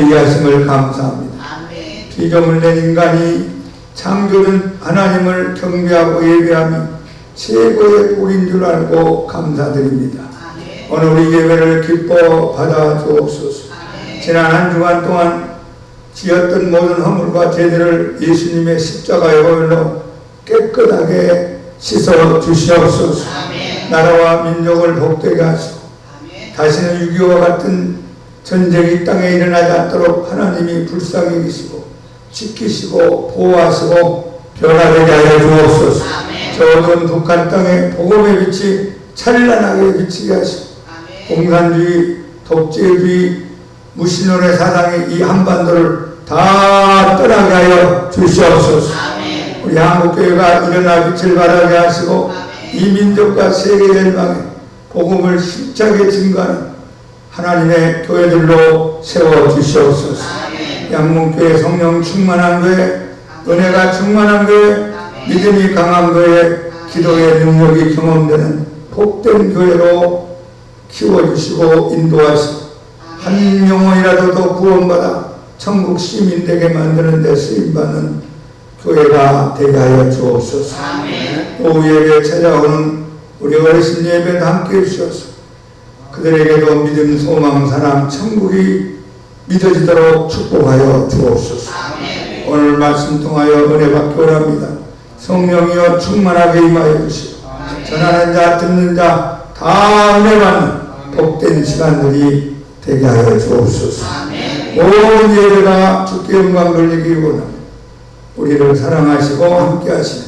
되게 하심을 감사합니다. 피조물 된 인간이 창조된 하나님을 경배하고 예배함이 최고의 복인 줄 알고 감사드립니다. 오늘 우리 예배를 기뻐 받아 주옵소서. 지난 한 주간 동안 지었던 모든 허물과 죄들을 예수님의 십자가의 보혈로 깨끗하게 씻어 주시옵소서. 나라와 민족을 복되게 하시고 다시는 6.25와 같은 전쟁이 땅에 일어나지 않도록 하나님이 불쌍히 계시고 지키시고 보호하시고 변화되게 하여 주옵소서. 저어두운 북한 땅에 복음의 빛이 찬란하게 비치게 하시고 공산주의, 독재주의, 무신론의 사상이 이 한반도를 다 떠나게 하여 주시옵소서. 우리 한국교회가 일어나 빛을 발하게 하시고 이 민족과 세계 열방에 복음을 힘차게 증거하는 하나님의 교회들로 세워주시옵소서. 양문교회 성령 충만한 교회, 은혜가 충만한 교회, 믿음이 강한 교회, 기도의 능력이 경험되는 복된 교회로 키워주시고 인도하시고 한 영혼이라도 더 구원받아 천국 시민 되게 만드는 데 쓰임받는 교회가 되게 하여 주옵소서. 오후 예배에 찾아오는 우리 어르신 예배도 함께 해주셔서 그들에게도 믿음, 소망, 사랑, 천국이 믿어지도록 축복하여 주옵소서. 오늘 말씀 통하여 은혜 받기 원합니다. 성령이여 충만하게 임하여 주시고 전하는 자 듣는 자 다 은혜 받는 복된 시간들이 되게 하여 주옵소서. 온 예배가 주께 영광 돌리기 원합니다. 우리를 사랑하시고 함께 하시는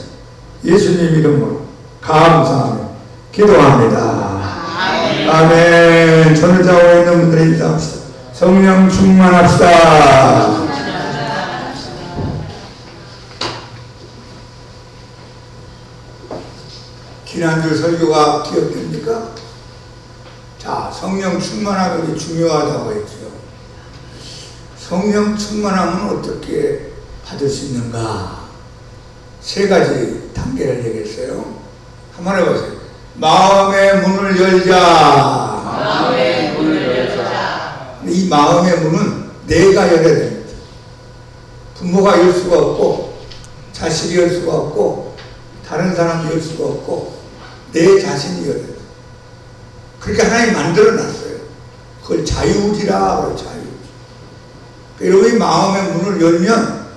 예수님 이름으로 감사하며 기도합니다. 아멘. 전을 자고 있는 분들의 인사합시다. 성령 충만합시다. 지난주 설교가 기억됩니까? 자, 성령 충만함이 중요하다고 했죠. 성령 충만함은 어떻게 받을 수 있는가? 세 가지 단계를 얘기했어요. 한번 해보세요. 마음의 문을 열자. 마음의 문을 열자. 이 마음의 문은 내가 열어야 됩니다. 부모가 열 수가 없고, 자식이 열 수가 없고, 다른 사람이 열 수가 없고, 내 자신이 열어야 돼. 그렇게 하나님이 만들어놨어요. 그걸 자유지라 그래요. 자유지. 여러분이 마음의 문을 열면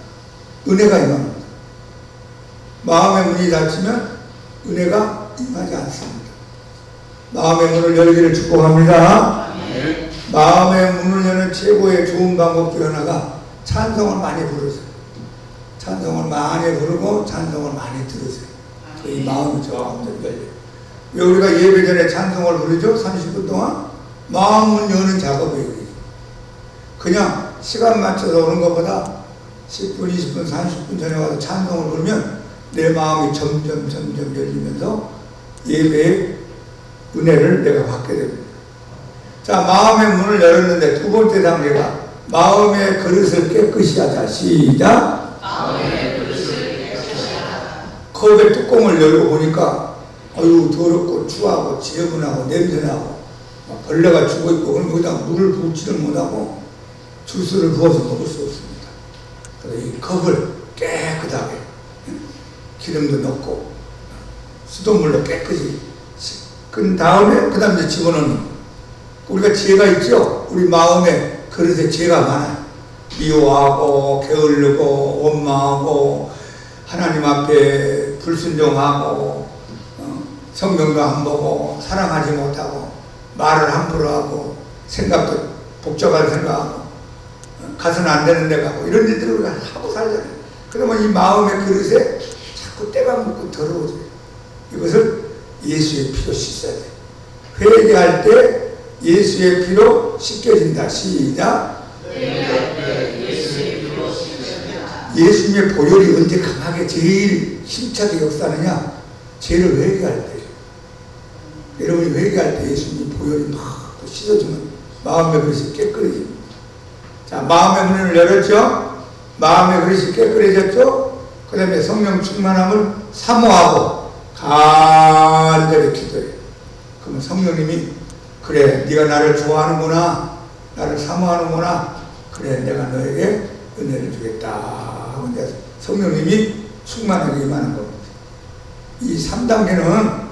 은혜가 임합니다. 마음의 문이 닫히면 은혜가 임하지 않습니다. 마음의 문을 열기를 축복합니다. 마음의 문을 여는 최고의 좋은 방법 중 하나가 찬송을 많이 부르세요. 찬송을 많이 부르고 찬송을 많이 들으세요. 이 마음이 점점 열려요. 왜 우리가 예배 전에 찬송을 부르죠? 30분 동안? 마음을 여는 작업이에요. 그냥 시간 맞춰서 오는 것보다 10분, 20분, 30분 전에 와서 찬송을 부르면 내 마음이 점점 열리면서 예배의 은혜를 내가 받게 됩니다. 자, 마음의 문을 열었는데 두 번째 단계가 마음의 그릇을 깨끗이 하자. 시작. 마음의 그릇을 깨끗이 하자. 컵의 뚜껑을 열고 보니까 어휴 더럽고 추하고 지저분하고 냄새나고 벌레가 죽어있고 그럼 거기다 물을 붓지를 못하고 주스를 부어서 먹을 수 없습니다. 그래서 이 컵을 깨끗하게 기름도 넣고 수돗물로 깨끗이 씻은 다음에 그 다음에 집어넣는 우리가 죄가 있죠. 우리 마음에 그릇에 죄가 많아요. 미워하고 게을르고 원망하고 하나님 앞에 불순종하고 성경도 안 보고 사랑하지 못하고 말을 함부로 하고 생각도 복잡한 생각하고 가서는 안 되는 데 가고 이런 일들을 우리가 하고 살잖아요. 그러면 이 마음의 그릇에 자꾸 때가 묻고 더러워져요. 이것을 예수의 피로 씻어야 돼요. 회개할 때 예수의 피로 씻겨진다. 시작. 예수님의 보혈이 언제 강하게 제일 힘차게 역사하느냐? 죄를 회개할 때. 여러분이 회개할 때 예수님 보혈이 막 씻어주면 마음의 그릇이 깨끗해집니다. 자, 마음의 문을 열었죠? 마음의 그릇이 깨끗해졌죠? 그 다음에 성령 충만함을 사모하고 간절히 기도해요. 그러면 성령님이 그래 네가 나를 좋아하는구나 나를 사모하는구나 그래 내가 너에게 은혜를 주겠다 하고 이제 성령님이 충만하게 임하는 겁니다. 이 3단계는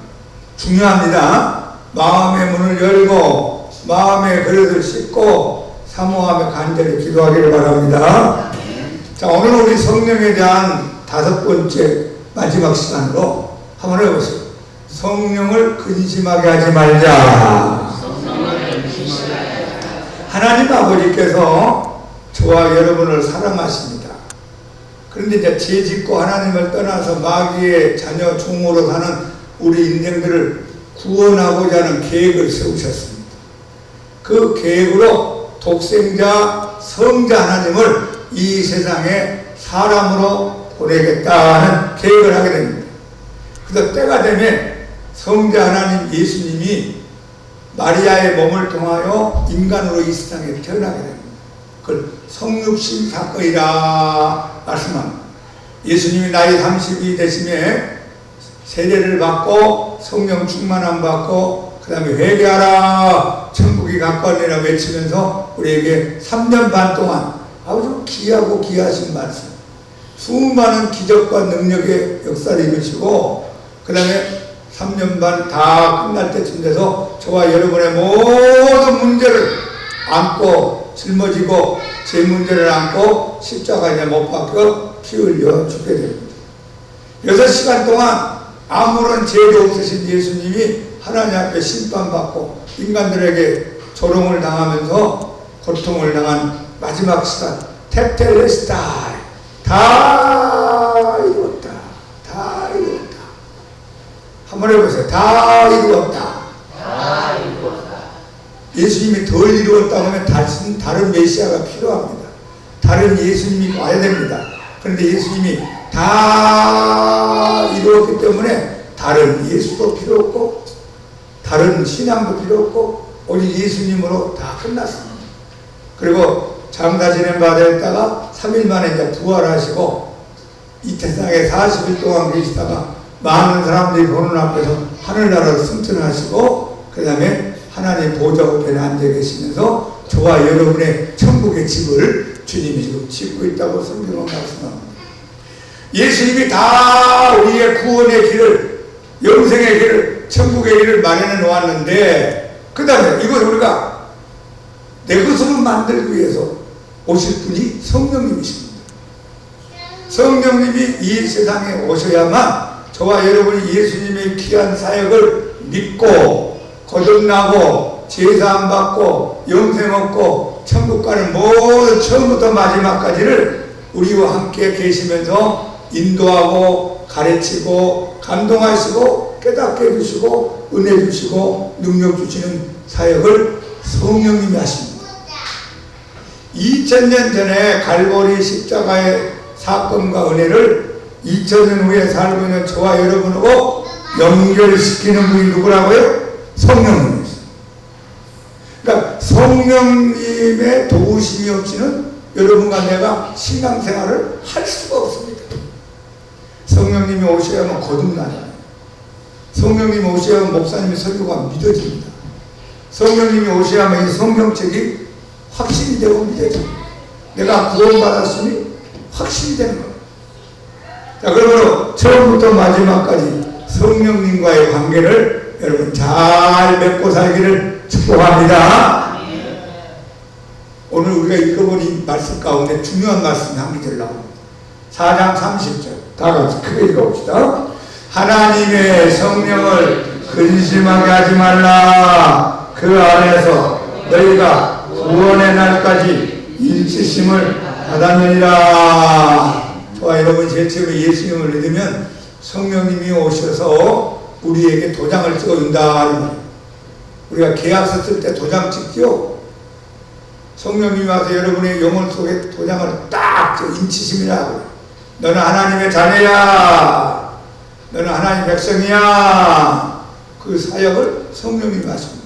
중요합니다. 마음의 문을 열고 마음의 그릇을 씻고 사모하며 간절히 기도하기를 바랍니다. 자, 오늘은 우리 성령에 대한 5번째 마지막 시간으로 한번 해보세요. 성령을 근심하게 하지 말자. 하나님 아버지께서 저와 여러분을 사랑하십니다. 그런데 이제 죄 짓고 하나님을 떠나서 마귀의 자녀 종으로 사는 우리 인생들을 구원하고자 하는 계획을 세우셨습니다. 그 계획으로 독생자 성자 하나님을 이 세상에 사람으로 보내겠다는 계획을 하게 됩니다. 그래서 때가 되면 성자 하나님 예수님이 마리아의 몸을 통하여 인간으로 이 세상에 태어나게 됩니다. 그걸 성육신 사건이라 말씀합니다. 예수님이 나이 30이 되심에 세례를 받고 성령 충만함 받고 그 다음에 회개하라 천국이 가까우니라 외치면서 우리에게 3년 반 동안 아주 귀하고 귀하신 말씀, 수많은 기적과 능력의 역사를 이루시고 그 다음에 3년 반 다 끝날 때쯤 돼서 저와 여러분의 모든 문제를 안고 짊어지고 제 문제를 안고 십자가에 못 박혀 피 흘려 죽게 됩니다. 6시간 동안 아무런 죄도 없으신 예수님이 하나님 앞에 심판받고 인간들에게 조롱을 당하면서 고통을 당한 마지막 시간 테텔레스타이 다 이루었다. 다 이루었다. 한번 해보세요. 다 이루었다. 다 이루었다. 예수님이 덜 이루었다고 하면 다른 메시아가 필요합니다. 다른 예수님이 와야 됩니다. 그런데 예수님이 다 이루었기 때문에 다른 예수도 필요 없고 다른 신앙도 필요 없고 오직 예수님으로 다 끝났습니다. 그리고 장사 지낸 바 되었다가 3일 만에 이제 부활하시고 이 세상에 40일 동안 계시다가 많은 사람들이 보는 앞에서 하늘나라로 승천하시고 그 다음에 하나님 보좌 우편에 앉아 계시면서 저와 여러분의 천국의 집을 주님이 지금 짓고 있다고 성경은 말씀합니다. 예수님이 다 우리의 구원의 길을, 영생의 길을, 천국의 길을 마련해 놓았는데 그 다음에 이걸 우리가 내 것으로 만들기 위해서 오실 분이 성령님이십니다. 성령님이 이 세상에 오셔야만 저와 여러분이 예수님의 귀한 사역을 믿고 거듭나고 제사함 받고 영생 얻고 천국 가는 모든 처음부터 마지막까지를 우리와 함께 계시면서 인도하고 가르치고 감동하시고 깨닫게 해주시고 은혜 주시고 능력 주시는 사역을 성령님이 하십니다. 2000년 전에 갈보리 십자가의 사건과 은혜를 2000년 후에 살고 있는 저와 여러분하고 연결시키는 분이 누구라고요? 성령님이십니다. 그러니까 성령님의 도우심이 없이는 여러분과 내가 신앙생활을 할 수가 없습니다. 성령님이 오셔야만 거듭나요. 성령님이 오셔야만 목사님의 설교가 믿어집니다. 성령님이 오셔야만 이 성경책이 확신이 되고 믿어집니다. 내가 구원받았으니 확신이 되는 거예요. 자, 그러므로 처음부터 마지막까지 성령님과의 관계를 여러분 잘 맺고 살기를 축복합니다. 오늘 우리가 읽어본 이 말씀 가운데 중요한 말씀이 한 구절 나옵니다. 4장 30절 다 같이 크게 읽어봅시다. 하나님의 성령을 근심하게 하지 말라. 그 안에서 너희가 구원의 날까지 인치심을 받았느니라. 저와 여러분 제처음에 예수님을 믿으면 성령님이 오셔서 우리에게 도장을 찍어준다. 우리가 계약서 쓸 때 도장 찍죠. 성령님이 와서 여러분의 영혼 속에 도장을 딱 인치심이라고. 너는 하나님의 자녀야. 너는 하나님의 백성이야. 그 사역을 성령님이 하십니다.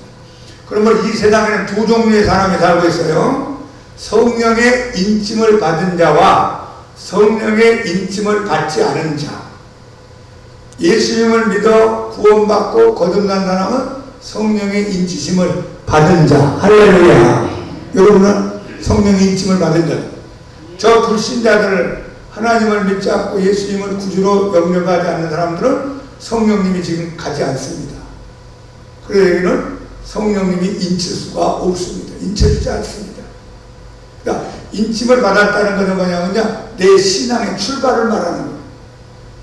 그러면 이 세상에는 두 종류의 사람이 살고 있어요. 성령의 인침을 받은 자와 성령의 인침을 받지 않은 자. 예수님을 믿어 구원받고 거듭난 사람은 성령의 인치심을 받은 자. 할렐루야. 여러분은 성령의 인침을 받은 자. 저 불신자들을 하나님을 믿지 않고 예수님을 구주로 영접하지 않는 사람들은 성령님이 지금 가지 않습니다. 그래서 여기는 성령님이 인치수가 없습니다. 인쳐주지 않습니다. 그러니까 인침을 받았다는 것은 뭐냐면요, 내 신앙의 출발을 말하는 거예요.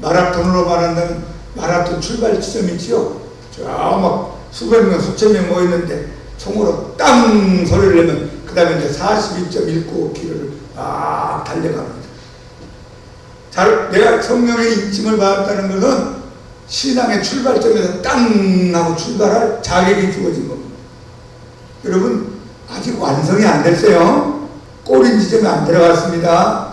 마라톤으로 말한다면 마라톤 출발 지점이지요. 저 막 수백 명, 수천 명 모였는데 총으로 땅 소리를 내면 그 다음에 이제 42.19km를 막 달려갑니다. 내가 성령의 인침을 받았다는 것은 신앙의 출발점에서 땅 하고 출발할 자격이 주어진 겁니다. 여러분, 아직 완성이 안 됐어요. 꼬린 지점에 안 들어갔습니다.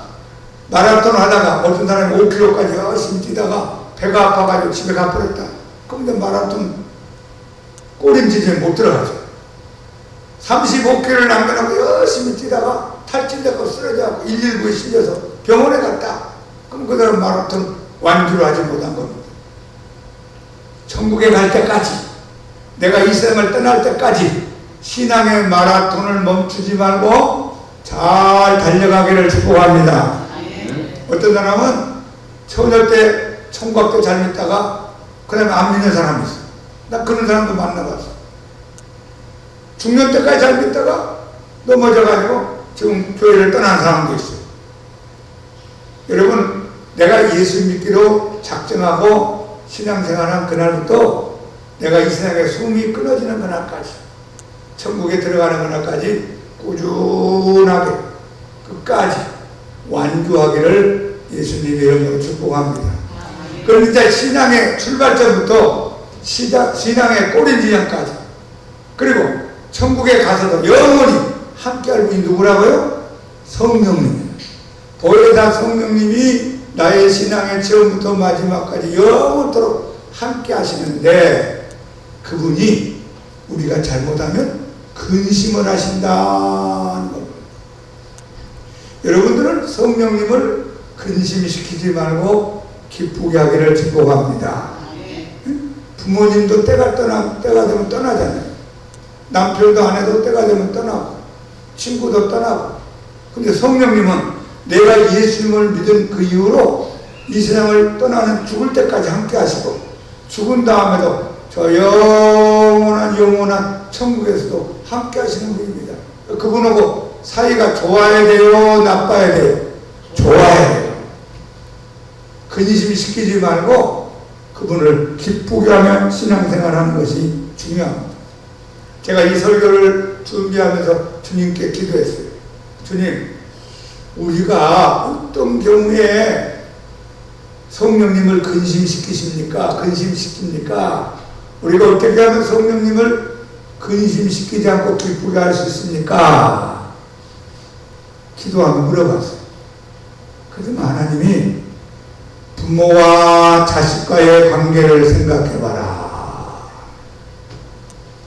마라톤 하다가 어떤 사람이 5km까지 열심히 뛰다가 배가 아파가지고 집에 가버렸다. 그럼 이제 마라톤 꼬린 지점에 못 들어가죠. 35km를 남겨놓고 열심히 뛰다가 탈진되고 쓰러져갖고 119에 실려서 병원에 갔다. 그럼 그 사람 마라톤 완주를 하지 못한 겁니다. 천국에 갈 때까지, 내가 이 세상을 떠날 때까지 신앙의 마라톤을 멈추지 말고 잘 달려가기를 축복합니다. 어떤 사람은 처녀 때, 총각 때 잘 믿다가 그 다음에 안 믿는 사람이 있어. 나 그런 사람도 만나봤어. 중년 때까지 잘 믿다가 넘어져가지고 지금 교회를 떠난 사람도 있어요. 여러분, 내가 예수 믿기로 작정하고 신앙생활한 그날부터 내가 이 세상에 숨이 끊어지는 그날까지, 천국에 들어가는 그날까지 꾸준하게 끝까지 완주하기를 예수님의 이름으로 축복합니다. 그럼 이제 신앙의 출발점부터 신앙의 꼬린 지점까지, 그리고 천국에 가서도 영원히 함께할 분이 누구라고요? 성령님이에요. 보혜사 성령님이 나의 신앙의 처음부터 마지막까지 영원토록 함께 하시는데, 그분이 우리가 잘못하면 근심을 하신다는 겁니다. 여러분들은 성령님을 근심시키지 말고 기쁘게 하기를 축복합니다. 부모님도 때가 되면 떠나잖아요. 남편도 아내도 때가 되면 떠나고, 친구도 떠나고. 근데 성령님은 내가 예수님을 믿은 그 이후로 이 세상을 떠나는 죽을 때까지 함께 하시고, 죽은 다음에도 저 영원한 천국에서도 함께 하시는 분입니다. 그분하고 사이가 좋아야 돼요? 나빠야 돼요? 좋아야 돼요. 근심 시키지 말고 그분을 기쁘게 하며 신앙생활 하는 것이 중요합니다. 제가 이 설교를 준비하면서 주님께 기도했어요. 주님, 우리가 어떤 경우에 성령님을 근심시키십니까? 우리가 어떻게 하면 성령님을 근심시키지 않고 기쁘게 할 수 있습니까? 기도하며 물어봤어요. 그래서 하나님이 부모와 자식과의 관계를 생각해봐라.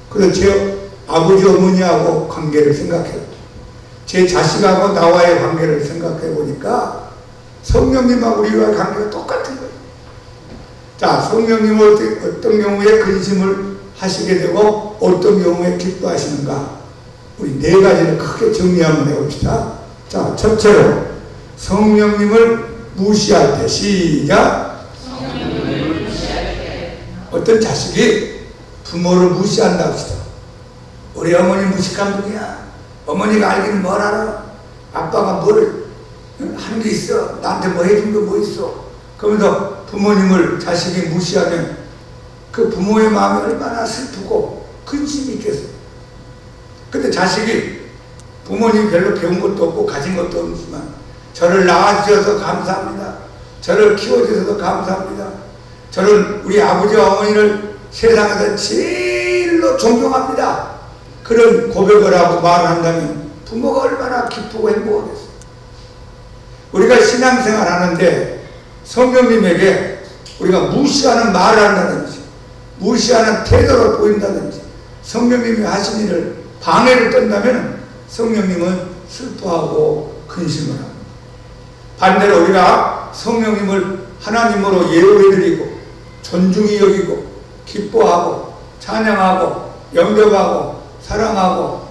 그래서 제 아버지 어머니하고 관계를 생각해요. 제 자식하고 나와의 관계를 생각해보니까 성령님하고 우리와의 관계가 똑같은 거예요. 자, 성령님은 어떤 경우에 근심을 하시게 되고 어떤 경우에 기뻐하시는가, 우리 네 가지를 크게 정리 한번 해봅시다. 자, 첫째로 성령님을 무시할 때, 시작. 성령님을 무시할 때. 어떤 자식이 부모를 무시한다 합시다. 우리 어머니 무식한 분이야. 어머니가 알기는 뭘 알아? 아빠가 뭘 하는 게 있어? 나한테 뭐 해준 거 뭐 있어? 그러면서 부모님을 자식이 무시하면 그 부모의 마음이 얼마나 슬프고 근심이 있겠어요. 근데 자식이 부모님이 별로 배운 것도 없고 가진 것도 없지만 저를 낳아주셔서 감사합니다. 저를 키워주셔서 감사합니다. 저는 우리 아버지와 어머니를 세상에서 제일로 존경합니다. 그런 고백을 하고 말을 한다면 부모가 얼마나 기쁘고 행복하겠어요. 우리가 신앙생활 하는데 성령님에게 우리가 무시하는 말을 한다든지 무시하는 태도를 보인다든지 성령님이 하신 일을 방해를 떤다면 성령님은 슬퍼하고 근심을 합니다. 반대로 우리가 성령님을 하나님으로 예우해드리고 존중히 여기고 기뻐하고 찬양하고 영접하고 사랑하고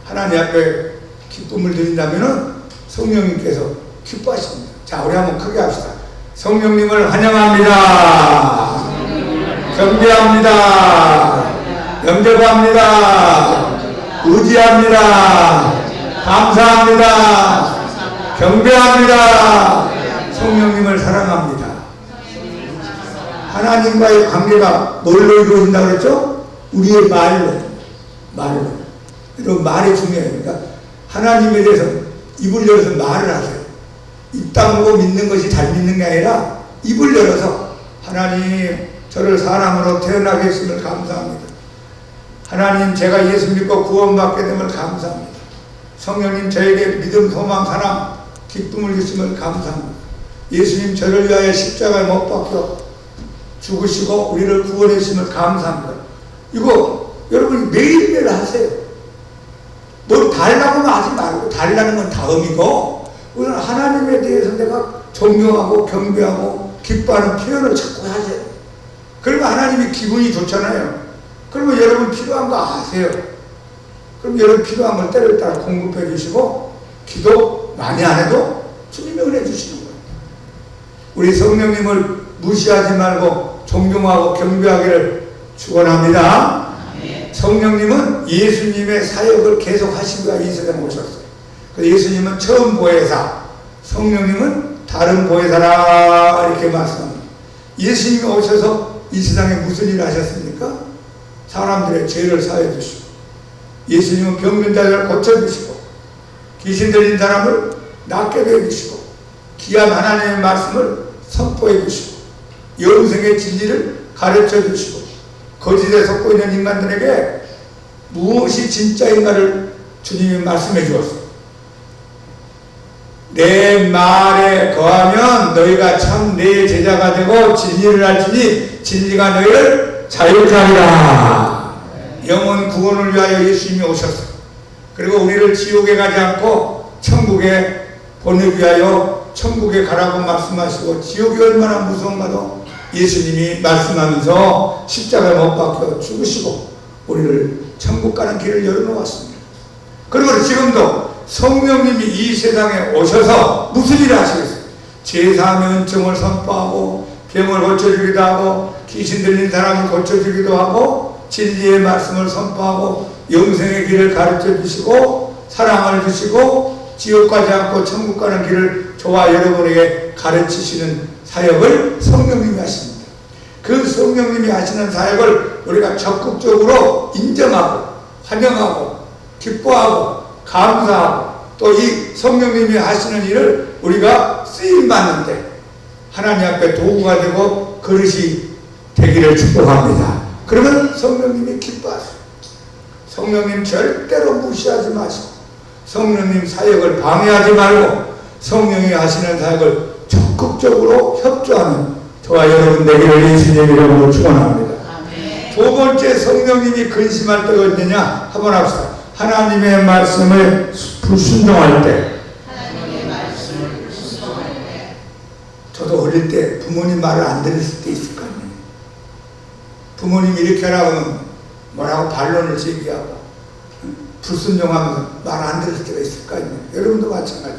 하나님 앞에 기쁨을 드린다면은 성령님께서 기뻐하십니다. 자, 우리 한번 크게 합시다. 성령님을 환영합니다. 경배합니다. 영접합니다. 의지합니다. 감사합니다. 경배합니다. 성령님을 사랑합니다. 하나님과의 관계가 뭘로 이루어진다고 그랬죠? 우리의 말로. 이런 말이 중요해요. 그러니까 하나님에 대해서 입을 열어서 말을 하세요. 입 다물고 믿는 것이 잘 믿는 게 아니라 입을 열어서 하나님, 저를 사람으로 태어나게 했음을 감사합니다. 하나님, 제가 예수 믿고 구원받게 됨을 감사합니다. 성령님, 저에게 믿음, 소망, 사랑, 기쁨을 주심을 감사합니다. 예수님, 저를 위하여 십자가에 못 박혀 죽으시고 우리를 구원해 주심을 감사합니다. 이거 여러분이 매일매일 하세요. 뭘 달라고만 하지 말고, 달라는 건 다음이고, 우리는 하나님에 대해서 내가 존경하고 경배하고 기뻐하는 표현을 자꾸 하세요. 그러면 하나님이 기분이 좋잖아요. 그러면 여러분 필요한 거 아세요. 그럼 여러분 필요한 걸 때를 따라 공급해 주시고, 기도 많이 안 해도 주님이 은혜 주시는 거예요. 우리 성령님을 무시하지 말고 존경하고 경배하기를 축원합니다. 성령님은 예수님의 사역을 계속 하신 거야. 이 세상에 오셨어요. 예수님은 처음 보혜사, 성령님은 다른 보혜사라 이렇게 말씀합니다. 예수님이 오셔서 이 세상에 무슨 일을 하셨습니까? 사람들의 죄를 사해 주시고, 예수님은 병든 자를 고쳐주시고, 귀신 들린 사람을 낫게 해주시고, 귀한 하나님의 말씀을 선포해 주시고, 영생의 진리를 가르쳐 주시고, 거짓에 속고 있는 인간들에게 무엇이 진짜인가를 주님이 말씀해 주었어요. 내 말에 거하면 너희가 참 내 제자가 되고 진리를 알지니 진리가 너희를 자유케 하리라. 영혼 구원을 위하여 예수님이 오셨어요. 그리고 우리를 지옥에 가지 않고 천국에 보내기 위하여 천국에 가라고 말씀하시고, 지옥이 얼마나 무서운가도 예수님이 말씀하면서 십자가에 못 박혀 죽으시고 우리를 천국 가는 길을 열어놓았습니다. 그리고 지금도 성령님이 이 세상에 오셔서 무슨 일을 하시겠어요? 제사함의 은총을 선포하고, 병을 고쳐주기도 하고, 귀신 들린 사람을 고쳐주기도 하고, 진리의 말씀을 선포하고, 영생의 길을 가르쳐 주시고, 사랑을 주시고, 지옥 가지 않고 천국 가는 길을 저와 여러분에게 가르치시는 사역을 성령님이 하십니다. 그 성령님이 하시는 사역을 우리가 적극적으로 인정하고 환영하고 기뻐하고 감사하고, 또 이 성령님이 하시는 일을 우리가 쓰임받는데 하나님 앞에 도구가 되고 그릇이 되기를 축복합니다. 그러면 성령님이 기뻐하세요. 성령님 절대로 무시하지 마시고, 성령님 사역을 방해하지 말고, 성령이 하시는 사역을 적극적으로 협조하는 저와 여러분 되기를 예수님 이름으로 축원합니다. 두 번째, 성령님이 근심할 때가 있느냐 한번 합시다. 하나님의 말씀을 불순종할 때. 저도 어릴 때 부모님 말을 안 들었을 때 있을 거 아니에요. 부모님이 이렇게 하라고 뭐라고 반론을 제기하고 불순종하면 말 안 들을 때가 있을 거 아니에요. 여러분도 마찬가지.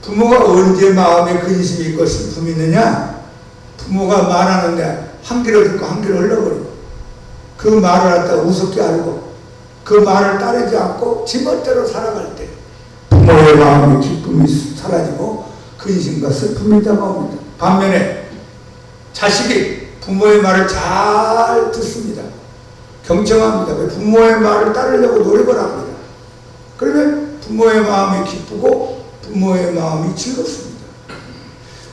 부모가 언제 마음에 근심이 있고 슬픔이 있느냐? 부모가 말하는데 한 귀로 듣고 한 귀로 흘러버리고, 그 말을 갖다가 우습게 알고 그 말을 따르지 않고 지멋대로 살아갈 때 부모의 마음의 기쁨이 사라지고 근심과 슬픔이 다가옵니다. 반면에 자식이 부모의 말을 잘 듣습니다. 경청합니다. 부모의 말을 따르려고 노력을 합니다. 그러면 부모의 마음이 기쁘고 부모의 마음이 즐겁습니다.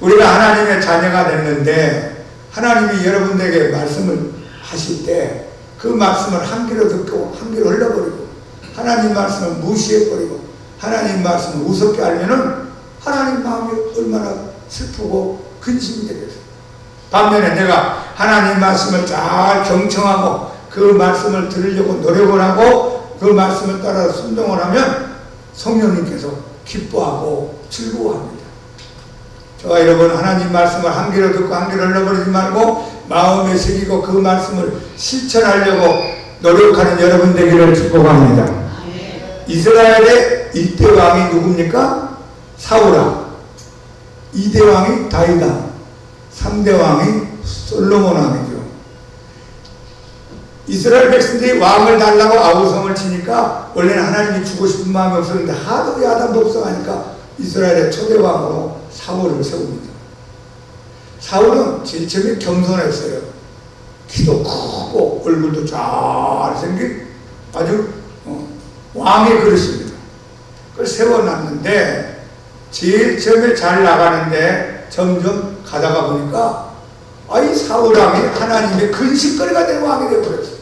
우리가 하나님의 자녀가 됐는데 하나님이 여러분에게 말씀을 하실 때 그 말씀을 한 귀로 듣고 한 귀로 흘려버리고, 하나님 말씀을 무시해버리고 하나님 말씀을 우습게 알면은 하나님 마음이 얼마나 슬프고 근심이 되겠어요. 반면에 내가 하나님 말씀을 잘 경청하고 그 말씀을 들으려고 노력을 하고 그 말씀을 따라 순종을 하면 성령님께서 기뻐하고 즐거워합니다. 저와 여러분, 하나님 말씀을 한 귀로 듣고 한 귀로 흘려버리지 말고 마음에 새기고 그 말씀을 실천하려고 노력하는 여러분 되기를 축복합니다. 이스라엘의 이스라엘의 1대 왕이 누굽니까? 사울왕. 2대 왕이 다윗왕. 3대 왕이 솔로몬 왕이죠. 이스라엘 백성들이 왕을 달라고 아우성을 치니까 원래는 하나님이 주고 싶은 마음이 없었는데 하도 야단법석하니까 이스라엘의 초대 왕으로 사울을 세웁니다. 사울은 제일 처음에 겸손했어요. 키도 크고 얼굴도 잘생긴 아주 왕의 그릇입니다. 그걸 세워놨는데 제일 처음에 잘 나가는데 점점 가다가 보니까 이 사울왕이 하나님의 근심거리가 된 왕이 되어버렸어요.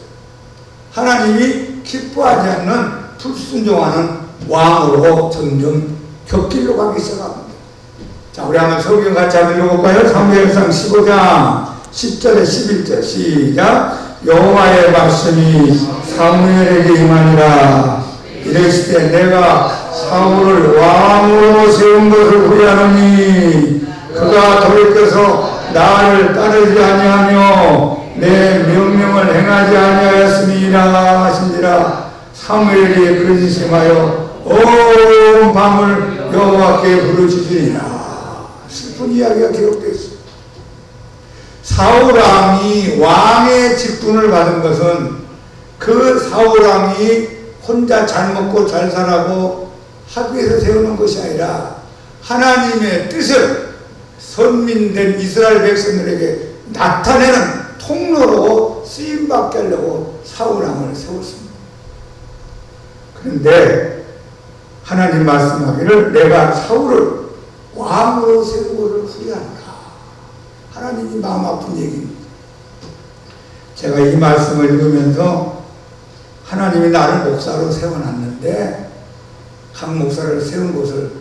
하나님이 기뻐하지 않는 불순종하는 왕으로 점점 격길로 가기 시작합니다. 자, 우리 한번 성경 같이 한번 읽어볼까요? 사무엘상 15장 10절에 11절 시작. 여호와의 말씀이 사무엘에게 임하니라. 이르시되 내가 사울을 왕으로 세운 것을 후회하노니 그가 돌이켜서 나를 따르지 아니하며 내 명령을 행하지 아니하였음이라 하신지라. 사무엘이 근심하여 온 밤을 여호와께 부르짖으니라. 슬픈 이야기가 기록되어 있습니다. 사울왕이 왕의 직분을 받은 것은 그 사울왕이 혼자 잘 먹고 잘 살라고 하기 위해서 세우는 것이 아니라 하나님의 뜻을 선민된 이스라엘 백성들에게 나타내는 통로로 쓰임받게 하려고 사울왕을 세웠습니다. 그런데 하나님 말씀하기를 내가 사울을 왕으로 세운 것을 후회한다. 하나님이 마음 아픈 얘기입니다. 제가 이 말씀을 읽으면서 하나님이 나를 목사로 세워놨는데 강 목사를 세운 것을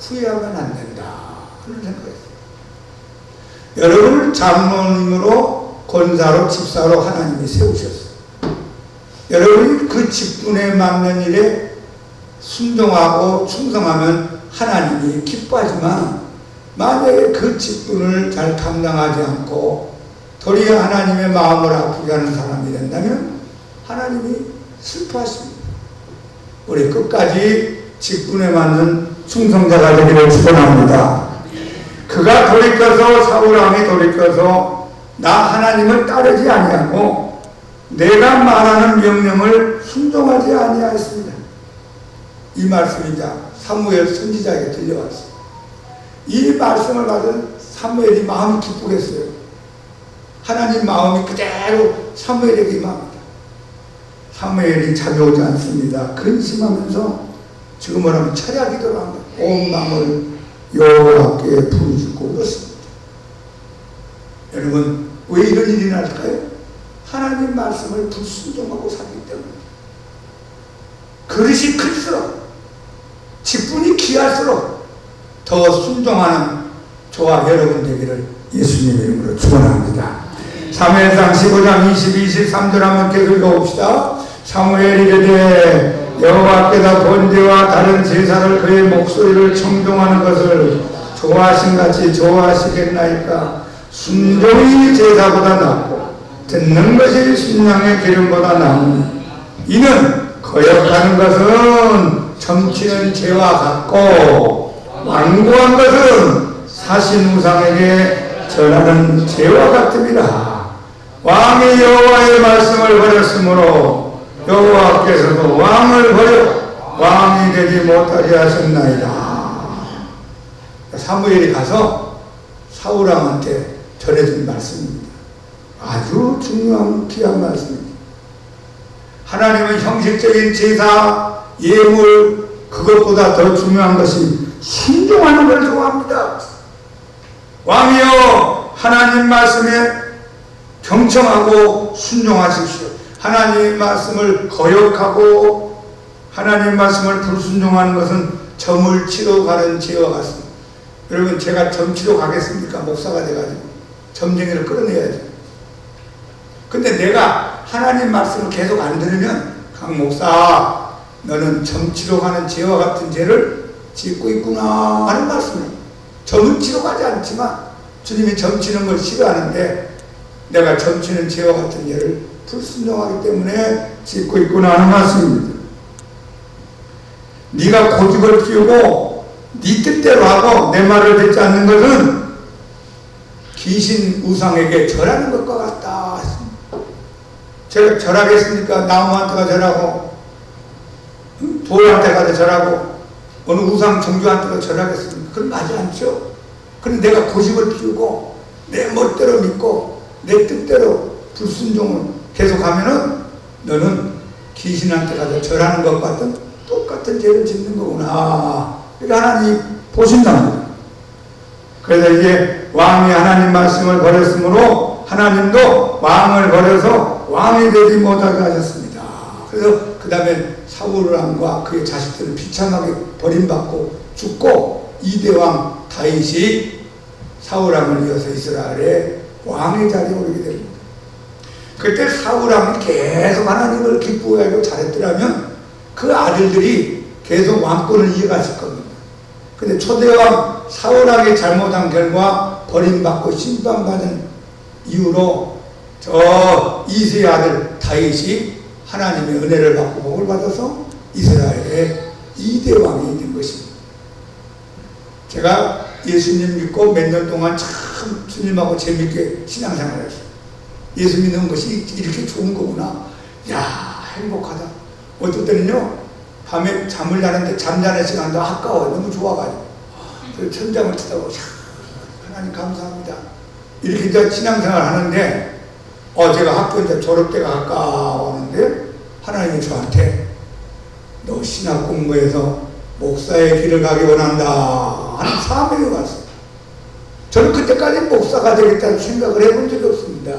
후회하면 안 된다 하는 생각이었어요. 여러분을 장로님으로 권사로 집사로 하나님이 세우셨어요. 여러분이 그 직분에 맞는 일에 순종하고 충성하면 하나님이 기뻐하지만 만약에 그 직분을 잘 감당하지 않고 도리어 하나님의 마음을 아프게 하는 사람이 된다면 하나님이 슬퍼하십니다. 우리 끝까지 직분에 맞는 충성자가 되기를 축원합니다. 그가 돌이켜서 사울왕이 돌이켜서 나 하나님을 따르지 아니하고 내가 말하는 명령을 순종하지 아니하였습니다. 이 말씀이자 사무엘 선지자에게 들려왔습니다. 이 말씀을 받은 사무엘이 마음이 기쁘겠어요. 하나님 마음이 그대로 사무엘에게 임합니다. 사무엘이 잠이 오지 않습니다. 근심하면서 지금 뭐라면 철야 기도를 합니다. 온 마음을 여호와께 부르짖고 울었습니다. 여러분 왜 이런 일이 날까요? 하나님 말씀을 불순종하고 살기 때문에. 그릇이 클수록 직분이 귀할수록 더 순종하는 저와 여러분 되기를 예수님의 이름으로 축원합니다. 사무엘상 15장 22, 23절 한번 계속 읽어봅시다. 사무엘이 이르되 여호와께서 번제와 다른 제사를 그의 목소리를 청종하는 것을 좋아하신 같이 좋아하시겠나이까. 순종이 제사보다 낫고 듣는 것이 순양의 기름보다 나으니 이는 거역하는 것은 점치는 죄와 같고 완고한 것은 사신 우상에게 절하는 죄와 같음이라. 왕이 여호와의 말씀을 버렸으므로 여호와께서도 왕을 버려 왕이 되지 못하게 하셨나이다. 사무엘이 가서 사울왕한테 전해준 말씀입니다. 아주 중요한 귀한 말씀입니다. 하나님은 형식적인 제사, 예물 그것보다 더 중요한 것이 순종하는 걸 좋아합니다. 왕이여 하나님 말씀에 경청하고 순종하십시오. 하나님 말씀을 거역하고 하나님 말씀을 불순종하는 것은 점을 치러 가는 죄와 같습니다. 여러분 제가 점 치러 가겠습니까? 목사가 돼가지고 점쟁이를 끌어내야죠. 근데 내가 하나님 말씀을 계속 안 들으면 강 목사 너는 점 치러 가는 죄와 같은 죄를 짓고 있구나 하는 말씀을. 점은 치러 가지 않지만 주님이 점 치는 걸 싫어하는데 내가 점 치는 죄와 같은 죄를 불순종하기 때문에 짓고 있구나 하는 말씀입니다. 네가 고집을 피우고 네 뜻대로 하고 내 말을 듣지 않는 것은 귀신 우상에게 절하는 것과 같다. 제가 절하겠습니까? 나무한테가 절하고 돌한테 가서 절하고 어느 우상 종교한테가 절하겠습니까? 그건 맞지 않죠? 그런데 내가 고집을 피우고 내 멋대로 믿고 내 뜻대로 불순종을 계속하면은 너는 귀신한테 가서 절하는 것 같은 똑같은 죄를 짓는 거구나. 그러니까 하나님 보신답니다. 그래서 이제 왕이 하나님 말씀을 버렸으므로 하나님도 왕을 버려서 왕이 되지 못하게 하셨습니다. 그래서 그 다음에 사울왕과 그의 자식들은 비참하게 버림받고 죽고 이대왕 다윗이 사울왕을 이어서 이스라엘의 왕의 자리에 오르게 됩니다. 그때 사울왕이 계속 하나님을 기쁘게 잘했더라면 그 아들들이 계속 왕권을 이어갔을 겁니다. 근데 초대왕 사울왕이 잘못한 결과 버림받고 심판받은 이후로 저 이세의 아들 다윗이 하나님의 은혜를 받고 복을 받아서 이스라엘의 2대 왕이 된 것입니다. 제가 예수님 믿고 몇 년 동안 참 주님하고 재밌게 신앙생활을 했어요. 예수 믿는 것이 이렇게 좋은 거구나. 야, 행복하다. 어떨 때는요, 밤에 잠을 자는데 잠자는 시간도 아까워요. 너무 좋아가지고. 그래서 천장을 치다가, 하나님 감사합니다. 이렇게 이제 신앙생활 하는데, 제가 학교 이제 졸업 때가 가까웠는데, 하나님이 저한테, 너 신학 공부해서 목사의 길을 가기 원한다 하는 사명이 왔어요. 저는 그때까지 목사가 되겠다는 생각을 해본 적이 없습니다.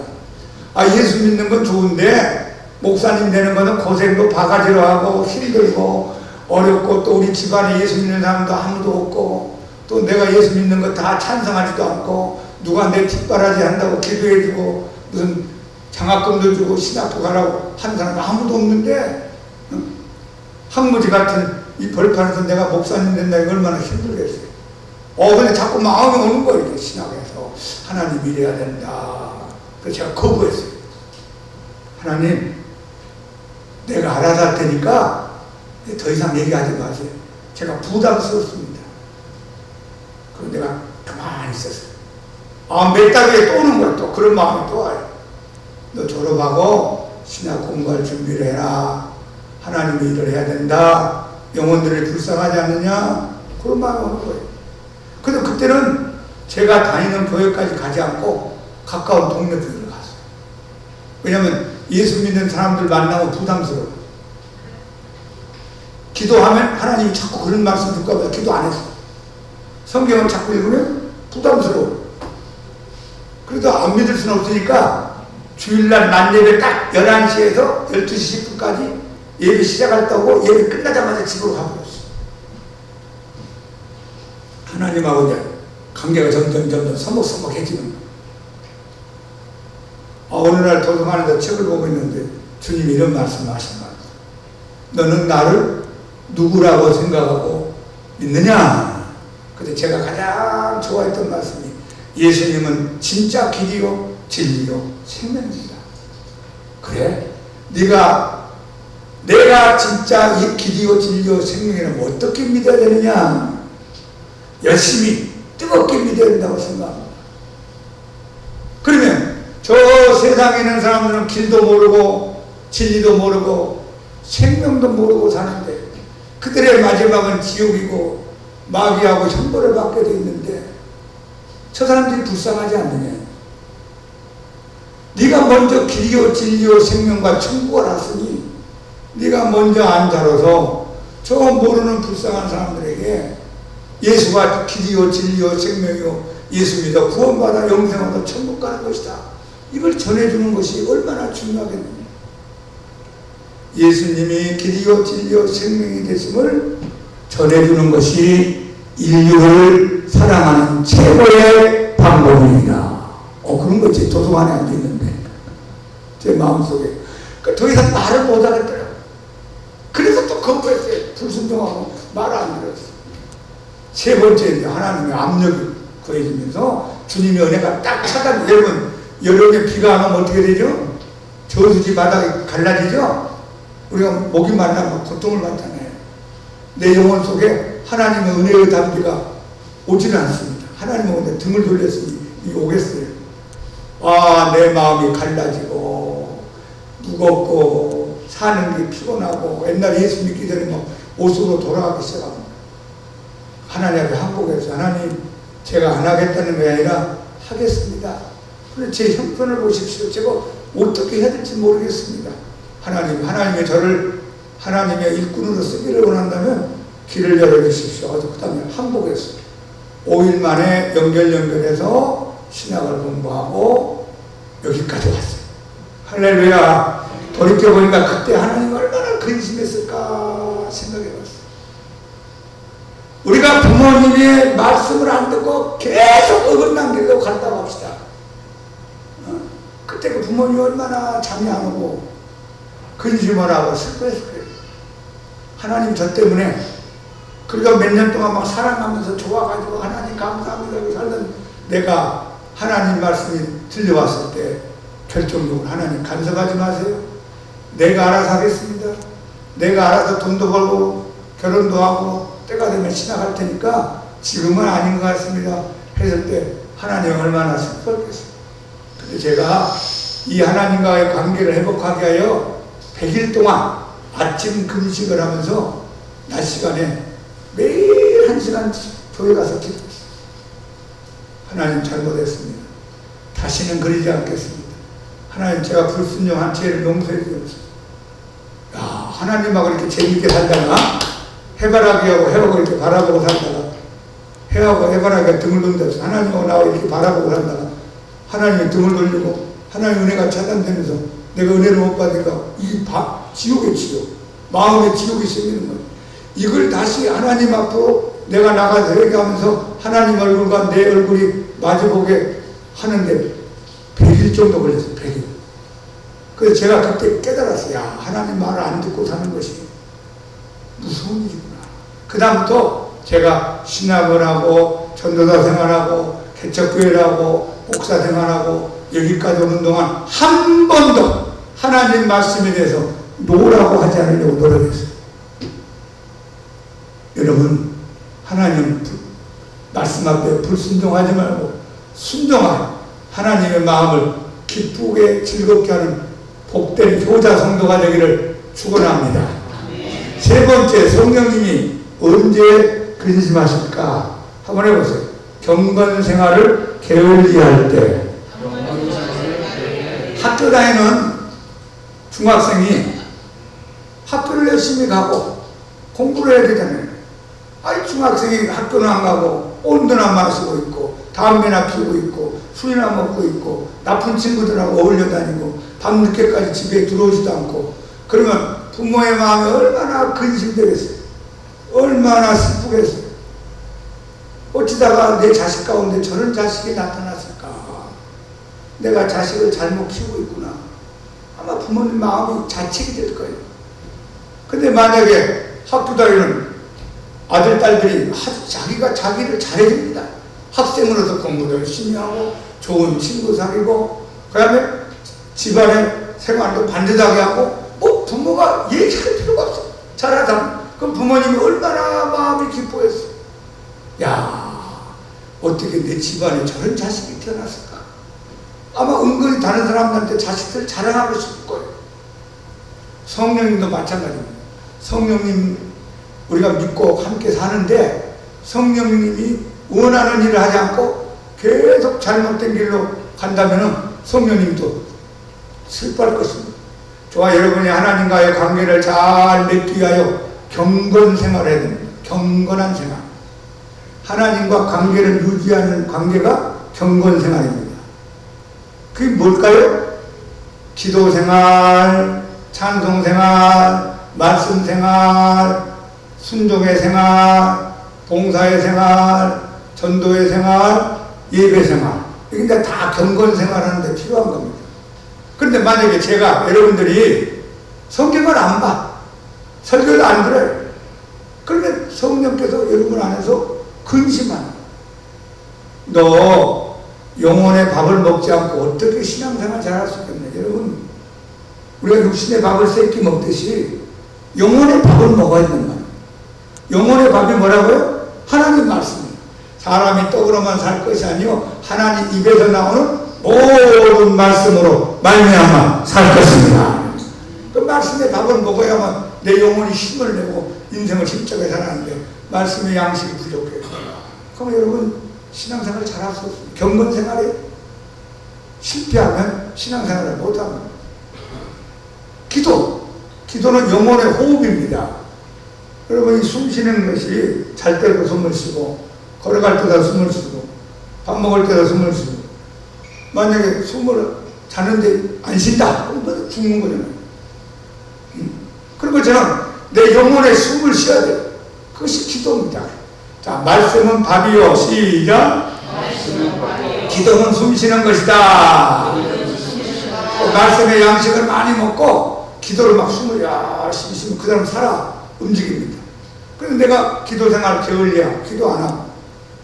예수 믿는 건 좋은데 목사님 되는 거는 고생도 바가지로 하고 힘들고 어렵고 또 우리 집안에 예수 믿는 사람도 아무도 없고 또 내가 예수 믿는 거 다 찬성하지도 않고 누가 내 뒷바라지 한다고 기도해주고 무슨 장학금도 주고 신학교 가라고 한 사람 아무도 없는데 항무지 같은 이 벌판에서 내가 목사님 된다는 게 얼마나 힘들겠어요. 근데 자꾸 마음이 오는 거예요. 신학에서 하나님 이래야 된다. 그래서 제가 거부했어요. 하나님, 내가 알아서 할 테니까 더 이상 얘기하지 마세요. 제가 부담스럽습니다. 그럼 내가 가만히 있었어요. 몇 달 후에 또 오는 거예요. 또 그런 마음이 또 와요. 너 졸업하고 신학 공부할 준비를 해라. 하나님이 일을 해야 된다. 영혼들이 불쌍하지 않느냐? 그런 마음이 오는 거예요. 근데 그때는 제가 다니는 교회까지 가지 않고 가까운 동네 교회를 갔어요. 왜냐하면 예수 믿는 사람들 만나면 부담스러워요. 기도하면 하나님이 자꾸 그런 말씀 줄까 봐 기도 안 했어요. 성경을 자꾸 읽으면 부담스러워요. 그래도 안 믿을 수는 없으니까 주일날 만예배 딱 11시에서 12시 10분까지 예배 시작했다고 예배 끝나자마자 집으로 가버렸어요. 하나님하고 이제 관계가 점점 서먹서먹해지는 어느 날 도서관에서 책을 보고 있는데 주님이 이런 말씀을 하신 거예요. 너는 나를 누구라고 생각하고 믿느냐? 근데 제가 가장 좋아했던 말씀이 예수님은 진짜 길이요 진리요 생명이다. 그래? 내가 진짜 이 길이요 진리요 생명이라면 어떻게 믿어야 되느냐? 열심히 뜨겁게 믿어야 된다고 생각합니다. 그러면 저 세상에 있는 사람들은 길도 모르고 진리도 모르고 생명도 모르고 사는데 그들의 마지막은 지옥이고 마귀하고 형벌을 받게 돼 있는데 저 사람들이 불쌍하지 않느냐? 네가 먼저 길이요 진리요 생명과 천국을 왔으니 네가 먼저 앉아서 저 모르는 불쌍한 사람들에게 예수가 길이요 진리요 생명이요 예수 믿어 구원받아 영생하다 천국 가는 것이다. 이걸 전해주는 것이 얼마나 중요하겠느냐. 예수님이 길이요 진리요 생명이 되심을 전해주는 것이 인류를 사랑하는 최고의 방법입니다. 그런 거지. 도서관에 앉아있는데 제 마음속에 더 이상 말을 못하겠더라고요. 그래서 또 거부했어요. 불순종하고 말을 안 들었어요. 세 번째 하나님의 압력이 구해지면서 주님의 은혜가 딱 차단. 여러분 여름에 비가 안 오면 어떻게 되죠? 저수지 바닥이 갈라지죠? 우리가 목이 말라면 고통을 받잖아요. 내 영혼 속에 하나님의 은혜의 담비가 오지는 않습니다. 하나님은 근데 등을 돌렸으니 오겠어요. 내 마음이 갈라지고 무겁고 사는 게 피곤하고 옛날 예수 믿기 전에 옷으로 돌아가기 시작합니다. 하나님 앞에 항복해서 하나님 제가 안 하겠다는 게 아니라 하겠습니다. 그런데 제 형편을 보십시오. 제가 어떻게 해야 될지 모르겠습니다. 하나님의 저를 하나님의 일꾼으로 쓰기를 원한다면 길을 열어주십시오. 그 다음에 항복했어요. 5일 만에 연결해서 신학을 공부하고 여기까지 왔어요. 할렐루야. 돌이켜보니까 그때 하나님 얼마나 근심했을까 생각해봤어요. 우리가 부모님의 말씀을 안 듣고 계속 어긋난 길로 간다고 합시다. 그때 그 부모님이 얼마나 잠이 안 오고 근심을 하고 슬퍼했을 거예요. 하나님 저 때문에 그래도 몇 년 동안 막 사랑하면서 좋아가지고 하나님 감사합니다 살던 내가 하나님 말씀이 들려왔을 때 결정적으로 하나님 간섭하지 마세요. 내가 알아서 하겠습니다. 내가 알아서 돈도 벌고 결혼도 하고 때가 되면 신학할 테니까 지금은 아닌 것 같습니다. 했을 때 하나님 얼마나 슬펐겠어요. 근데 제가 이 하나님과의 관계를 회복하게 하여 100일 동안 아침 금식을 하면서 낮 시간에 매일 1시간 교회 가서 기도했어요. 하나님 잘못했습니다. 다시는 그러지 않겠습니다. 하나님 제가 불순종한 죄를 용서해 주옵소서. 하나님하고 이렇게 재밌게 살다가 해바라기하고 해하고 이렇게 바라보고 살다가 해하고 해바라기가 등을 돌면서 하나님하고 나와 이렇게 바라보고 살다가 하나님이 등을 돌리고 하나님 은혜가 차단되면서 내가 은혜를 못 받으니까 이 지옥의 지옥, 마음의 지옥이 생기는 거예요. 이걸 다시 하나님 앞으로 내가 나가서 회개하면서 하나님 얼굴과 내 얼굴이 마주보게 하는데 100일 정도 걸렸어요. 100일. 그래서 제가 그때 깨달았어요. 하나님 말을 안 듣고 사는 것이 무서운 일이구나. 그 다음부터 제가 신학을 하고 전도사 생활하고 개척교회를 하고 목사 생활하고 여기까지 오는 동안 한 번도 하나님 말씀에 대해서 노라고 하지 않으려고 노력했어요. 여러분, 하나님 말씀 앞에 불순종하지 말고 순종하여 하나님의 마음을 기쁘게 즐겁게 하는 복된 효자 성도가 되기를 축원합니다. 세 번째, 성령님이 언제 근심하실까? 한번 해보세요. 경건 생활을 게을리할 때. 학교 다니는 중학생이 학교를 열심히 가고 공부를 해야 되잖아요. 중학생이 학교는 안 가고 온도나 마시고 있고 담배나 피우고 있고 술이나 먹고 있고 나쁜 친구들하고 어울려 다니고 밤늦게까지 집에 들어오지도 않고 그러면 부모의 마음이 얼마나 근심되겠어요. 얼마나 슬프겠어요. 어찌다가 내 자식 가운데 저런 자식이 나타났을까. 내가 자식을 잘못 키우고 있구나. 아마 부모님 마음이 자책이 될 거예요. 근데 만약에 학교 다니는 아들, 딸들이 자기가 자기를 잘해줍니다. 학생으로서 공부도 열심히 하고 좋은 친구 사귀고 그 다음에 집안의 생활도 반듯하게 하고 부모가 얘기할 필요가 없어. 잘하다. 그럼 부모님이 얼마나 마음이 기뻐했어. 어떻게 내 집안에 저런 자식이 태어났을까. 아마 은근히 다른 사람들한테 자식들 자랑하고 싶을 거예요. 성령님도 마찬가지입니다. 성령님 우리가 믿고 함께 사는데 성령님이 원하는 일을 하지 않고 계속 잘못된 길로 간다면 성령님도 슬퍼할 것입니다. 저와 여러분이 하나님과의 관계를 잘 맺기 위하여 경건 생활을 해야 됩니다. 경건한 생활. 하나님과 관계를 유지하는 관계가 경건 생활입니다. 그게 뭘까요? 기도 생활, 찬송 생활, 말씀 생활, 순종의 생활, 봉사의 생활, 전도의 생활, 예배 생활. 이게 다 경건 생활하는데 필요한 겁니다. 그런데 만약에 제가 여러분들이 성경을 안 봐, 설교도 안 들어요. 그러면 성령께서 여러분 안에서 근심하는 거예요. 너 영혼의 밥을 먹지 않고 어떻게 신앙생활 잘할 수 있겠냐. 여러분, 우리가 육신의 밥을 세끼 먹듯이 영혼의 밥을 먹어야 된다. 영혼의 밥이 뭐라고요? 하나님 말씀입니다. 사람이 떡으로만 살 것이 아니요 하나님 입에서 나오는 모든 말씀으로 말미암아 살 것입니다. 그 말씀의 밥을 먹어야만 내 영혼이 힘을 내고 인생을 힘차게 살아가는데 말씀의 양식이 부족해요. 그럼 여러분 신앙생활을 잘할 수 없습니다. 경건생활에 실패하면 신앙생활을 못합니다. 기도는 영혼의 호흡입니다. 여러분이 숨 쉬는 것이 잘 때도 숨을 쉬고 걸어갈 때도 숨을 쉬고 밥 먹을 때도 숨을 쉬고 만약에 숨을 자는데 안 쉰다 그러면 죽는 거잖아요. 그런 것처럼 내 영혼의 숨을 쉬어야 돼요. 그것이 기도입니다. 자, 말씀은 밥이요. 시작. 기도는 숨 쉬는 것이다. 말씀의 양식을 많이 먹고 기도를 막 숨을 열심히 쉬면 그 사람 살아 움직입니다. 그런데 내가 기도 생활 게을리야. 기도 안 하고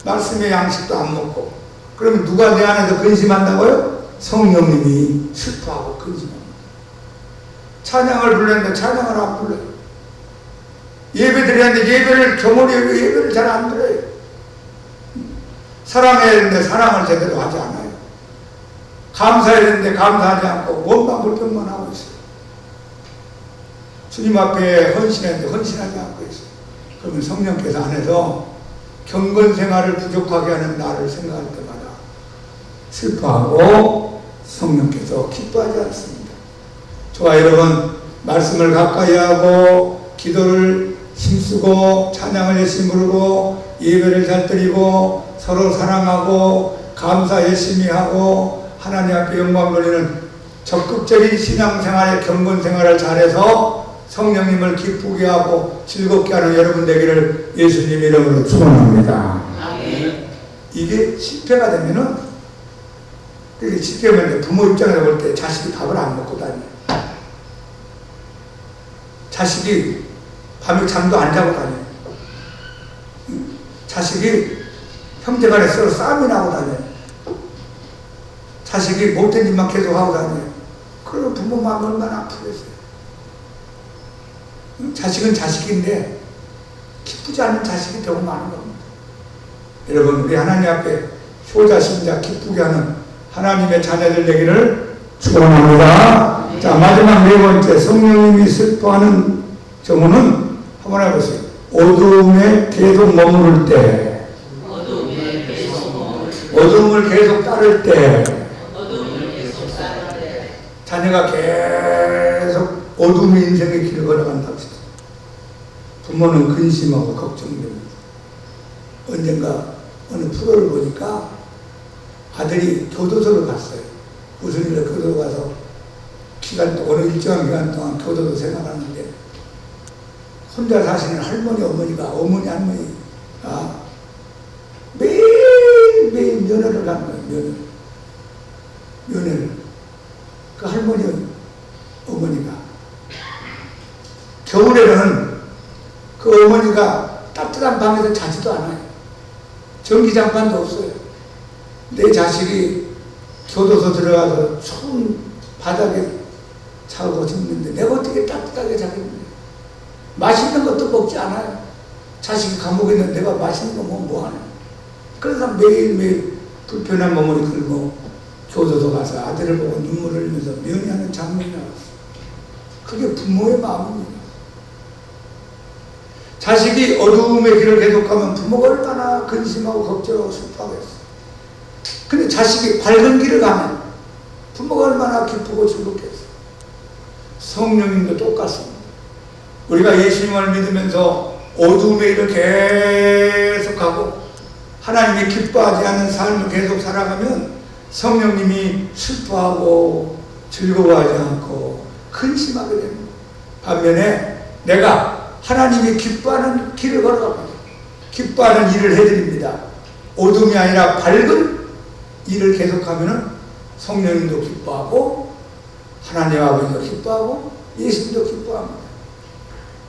말씀의 양식도 안 먹고 그러면 누가 내 안에서 근심한다고요? 성령님이 슬퍼하고 근심합니다. 찬양을 불렀는데 찬양을 안 불러요. 예배 드렸는데 예배를 경홀히 예배를 잘 안 드려요. 사랑해야 되는데 사랑을 제대로 하지 않아요. 감사해야 되는데 감사하지 않고 원망 불평만 하고 있어요. 주님 앞에 헌신했는데 헌신하지 않고 있어요. 그러면 성령께서 안에서 경건 생활을 부족하게 하는 나를 생각할 때마다 슬퍼하고 성령께서 기뻐하지 않습니다. 저와 여러분 말씀을 가까이 하고 기도를 힘쓰고 찬양을 열심히 부르고 예배를 잘 드리고 서로 사랑하고 감사 열심히 하고 하나님 앞에 영광 돌리는 적극적인 신앙생활의 경건생활을 잘해서 성령님을 기쁘게 하고 즐겁게 하는 여러분 되기를 예수님 이름으로 축원합니다. 이게 실패가 되면은 그게 실패하면 부모 입장에서 볼 때 자식이 밥을 안 먹고 다녀요. 자식이 밤에 잠도 안 자고 다녀요. 자식이 형제간에 서로 싸움이 나고 다녀요. 자식이 못된 일만 계속 하고 다녀요. 그러면 부모 마음 얼마나 아프겠어요. 자식은 자식인데 기쁘지 않은 자식이 너무 많은 겁니다. 여러분 우리 하나님 앞에 효자심자 기쁘게 하는 하나님의 자녀들 되기를 축원합니다. 자, 마지막 네 번째 성령님이 슬퍼하는 경우는 한번 해보세요. 어두움에 계속 머무를 때, 어두움을 계속 따를 때, 자녀가 계속 어두움의 인생의 길을 걸어간다 합시다. 부모는 근심하고 걱정됩니다. 언젠가 어느 프로를 보니까 아들이 교도소를 갔어요. 무슨 일로 교도소 가서 어느 일정한 기간 동안 교도소 생활하는데 혼자 사시는 할머니 할머니 매일 면회를 가는 거예요. 면회를 그 할머니 어머니가 겨울에는 그 어머니가 따뜻한 방에서 자지도 않아요. 전기장판도 없어요. 내 자식이 교도소 들어가서 추운 바닥에 자고 죽는데 내가 어떻게 따뜻하게 자겠는데 맛있는 것도 먹지 않아요. 자식이 감옥에 있는데 내가 맛있는 거 먹으면 뭐하나. 그래서 매일매일 불편한 몸을 끌고 교도소 가서 아들을 보고 눈물을 흘리면서 면회하는 장면이 나왔어요. 그게 부모의 마음입니다. 자식이 어두움의 길을 계속가면 부모가 얼마나 근심하고 걱정하고 슬퍼하겠어요. 근데 자식이 밝은 길을 가면 부모가 얼마나 기쁘고 즐겁겠어요. 성령님도 똑같습니다. 우리가 예수님을 믿으면서 어두움의 일을 계속하고 하나님이 기뻐하지 않는 삶을 계속 살아가면 성령님이 슬퍼하고 즐거워하지 않고 근심하게 됩니다. 반면에 내가 하나님이 기뻐하는 길을 걸어갑니다. 기뻐하는 일을 해드립니다. 어둠이 아니라 밝은 일을 계속하면 성령님도 기뻐하고 하나님 아버지도 기뻐하고 예수님도 기뻐합니다.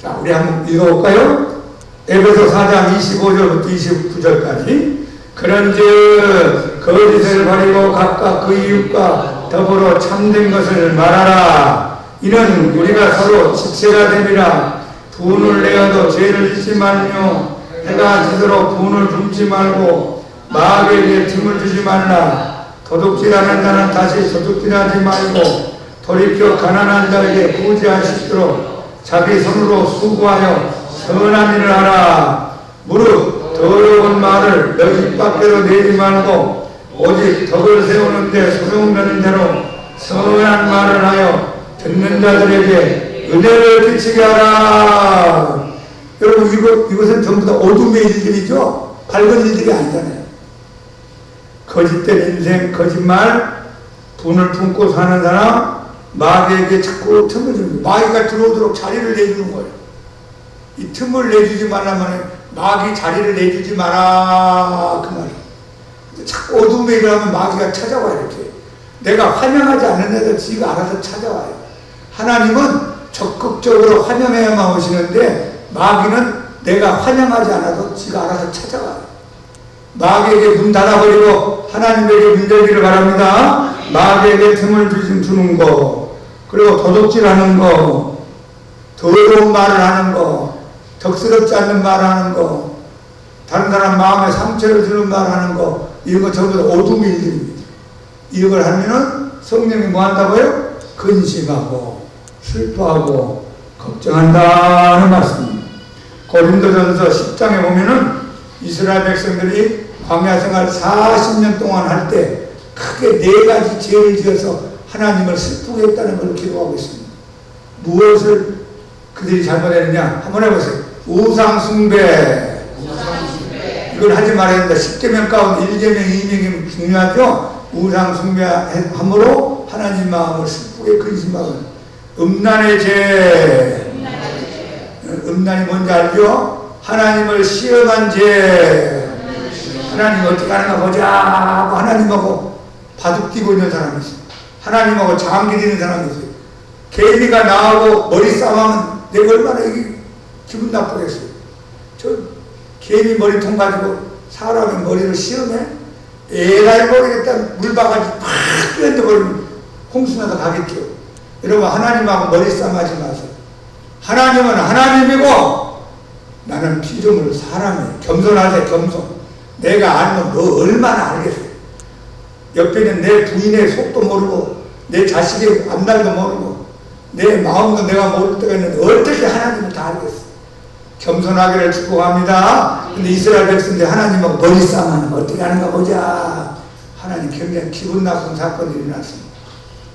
자, 우리 한번 읽어볼까요? 에베소 4장 25절부터 29절까지. 그런즉 거짓을 버리고 각각 그 이웃과 더불어 참된 것을 말하라. 이는 우리가 서로 집세가 됨이라. 분을 내어도 죄를 짓지 말며 해가 지도록 분을 굶지 말고 마귀에게 틈을 주지 말라. 도둑질하는 자는 다시 도둑질하지 말고 돌이켜 가난한 자에게 구제하시도록 자기 손으로 수고하여 선한 일을 하라. 무릇 더러운 말을 너 입 밖으로 내지 말고 오직 덕을 세우는데 소용되는 대로 선한 말을 하여 듣는 자들에게 은혜를 끼치게 하라. 여러분 이것은 전부 다 어둠의 일들이죠. 밝은 일들이 아니잖아요. 거짓된 인생, 거짓말, 분을 품고 사는 사람, 마귀에게 자꾸 틈을 주는 거예요. 마귀가 들어오도록 자리를 내주는 거예요. 이 틈을 내주지 말라면 마귀 자리를 내주지 마라 그 말이에요. 자꾸 어둠에 일어나면 마귀가 찾아와. 이렇게 내가 환영하지 않는 애들 지가 알아서 찾아와요. 하나님은 적극적으로 환영해야만 오시는데 마귀는 내가 환영하지 않아도 지가 알아서 찾아와요. 마귀에게 문 닫아버리고 하나님에게 문 열기를 바랍니다. 마귀에게 틈을 주는 거, 그리고 도둑질하는 거, 더러운 말을 하는 거, 덕스럽지 않는 말 하는 거, 다른 사람 마음에 상처를 주는 말 하는 거, 이런 거 전부 다 어둠의 일들입니다. 이걸 하면은 성령이 뭐 한다고요? 근심하고 슬퍼하고 걱정한다는 말씀입니다. 고린도전서 10장에 보면은 이스라엘 백성들이 광야 생활 40년 동안 할 때 크게 4가지 죄를 지어서 하나님을 슬프게 했다는 걸 기록하고 있습니다. 무엇을 그들이 잘못했느냐? 한번 해보세요. 우상숭배. 이걸 하지 말아야 된다. 10계명 가운데 1계명, 2계명이 중요하죠? 우상숭배함으로 하나님 마음을 슬프게 근심하고. 음란의 죄. 음란이 뭔지 알죠? 하나님을 시험한 죄. 하나님 어떻게 하는가 보자 하고 하나님하고 바둑 뛰고 있는 사람이 있어요. 하나님하고 장기 되는 사람이 있어요. 개미가 나하고 머리 싸움하면 내가 얼마나 이게 기분 나쁘겠어요. 저 개미 머리통 가지고 사람의 머리를 시험해? 에라이 모르겠다. 물바가지 팍 뛰어져 버리면 홍수나서 가겠죠. 여러분 하나님하고 머리 싸움하지 마세요. 하나님은 하나님이고 나는 피조물 사람이에요. 겸손하세요. 겸손. 내가 알면 너 얼마나 알겠어요. 옆에 있는 내 부인의 속도 모르고 내 자식의 앞날도 모르고 내 마음도 내가 모를 때가 있는데 어떻게 하나님을 다 알겠어요. 겸손하기를 축복합니다. 근데 이스라엘 백성들 하나님하고 머리 싸움하는 거 어떻게 하는가 보자. 하나님 굉장히 기분 나쁜 사건이 일어났습니다.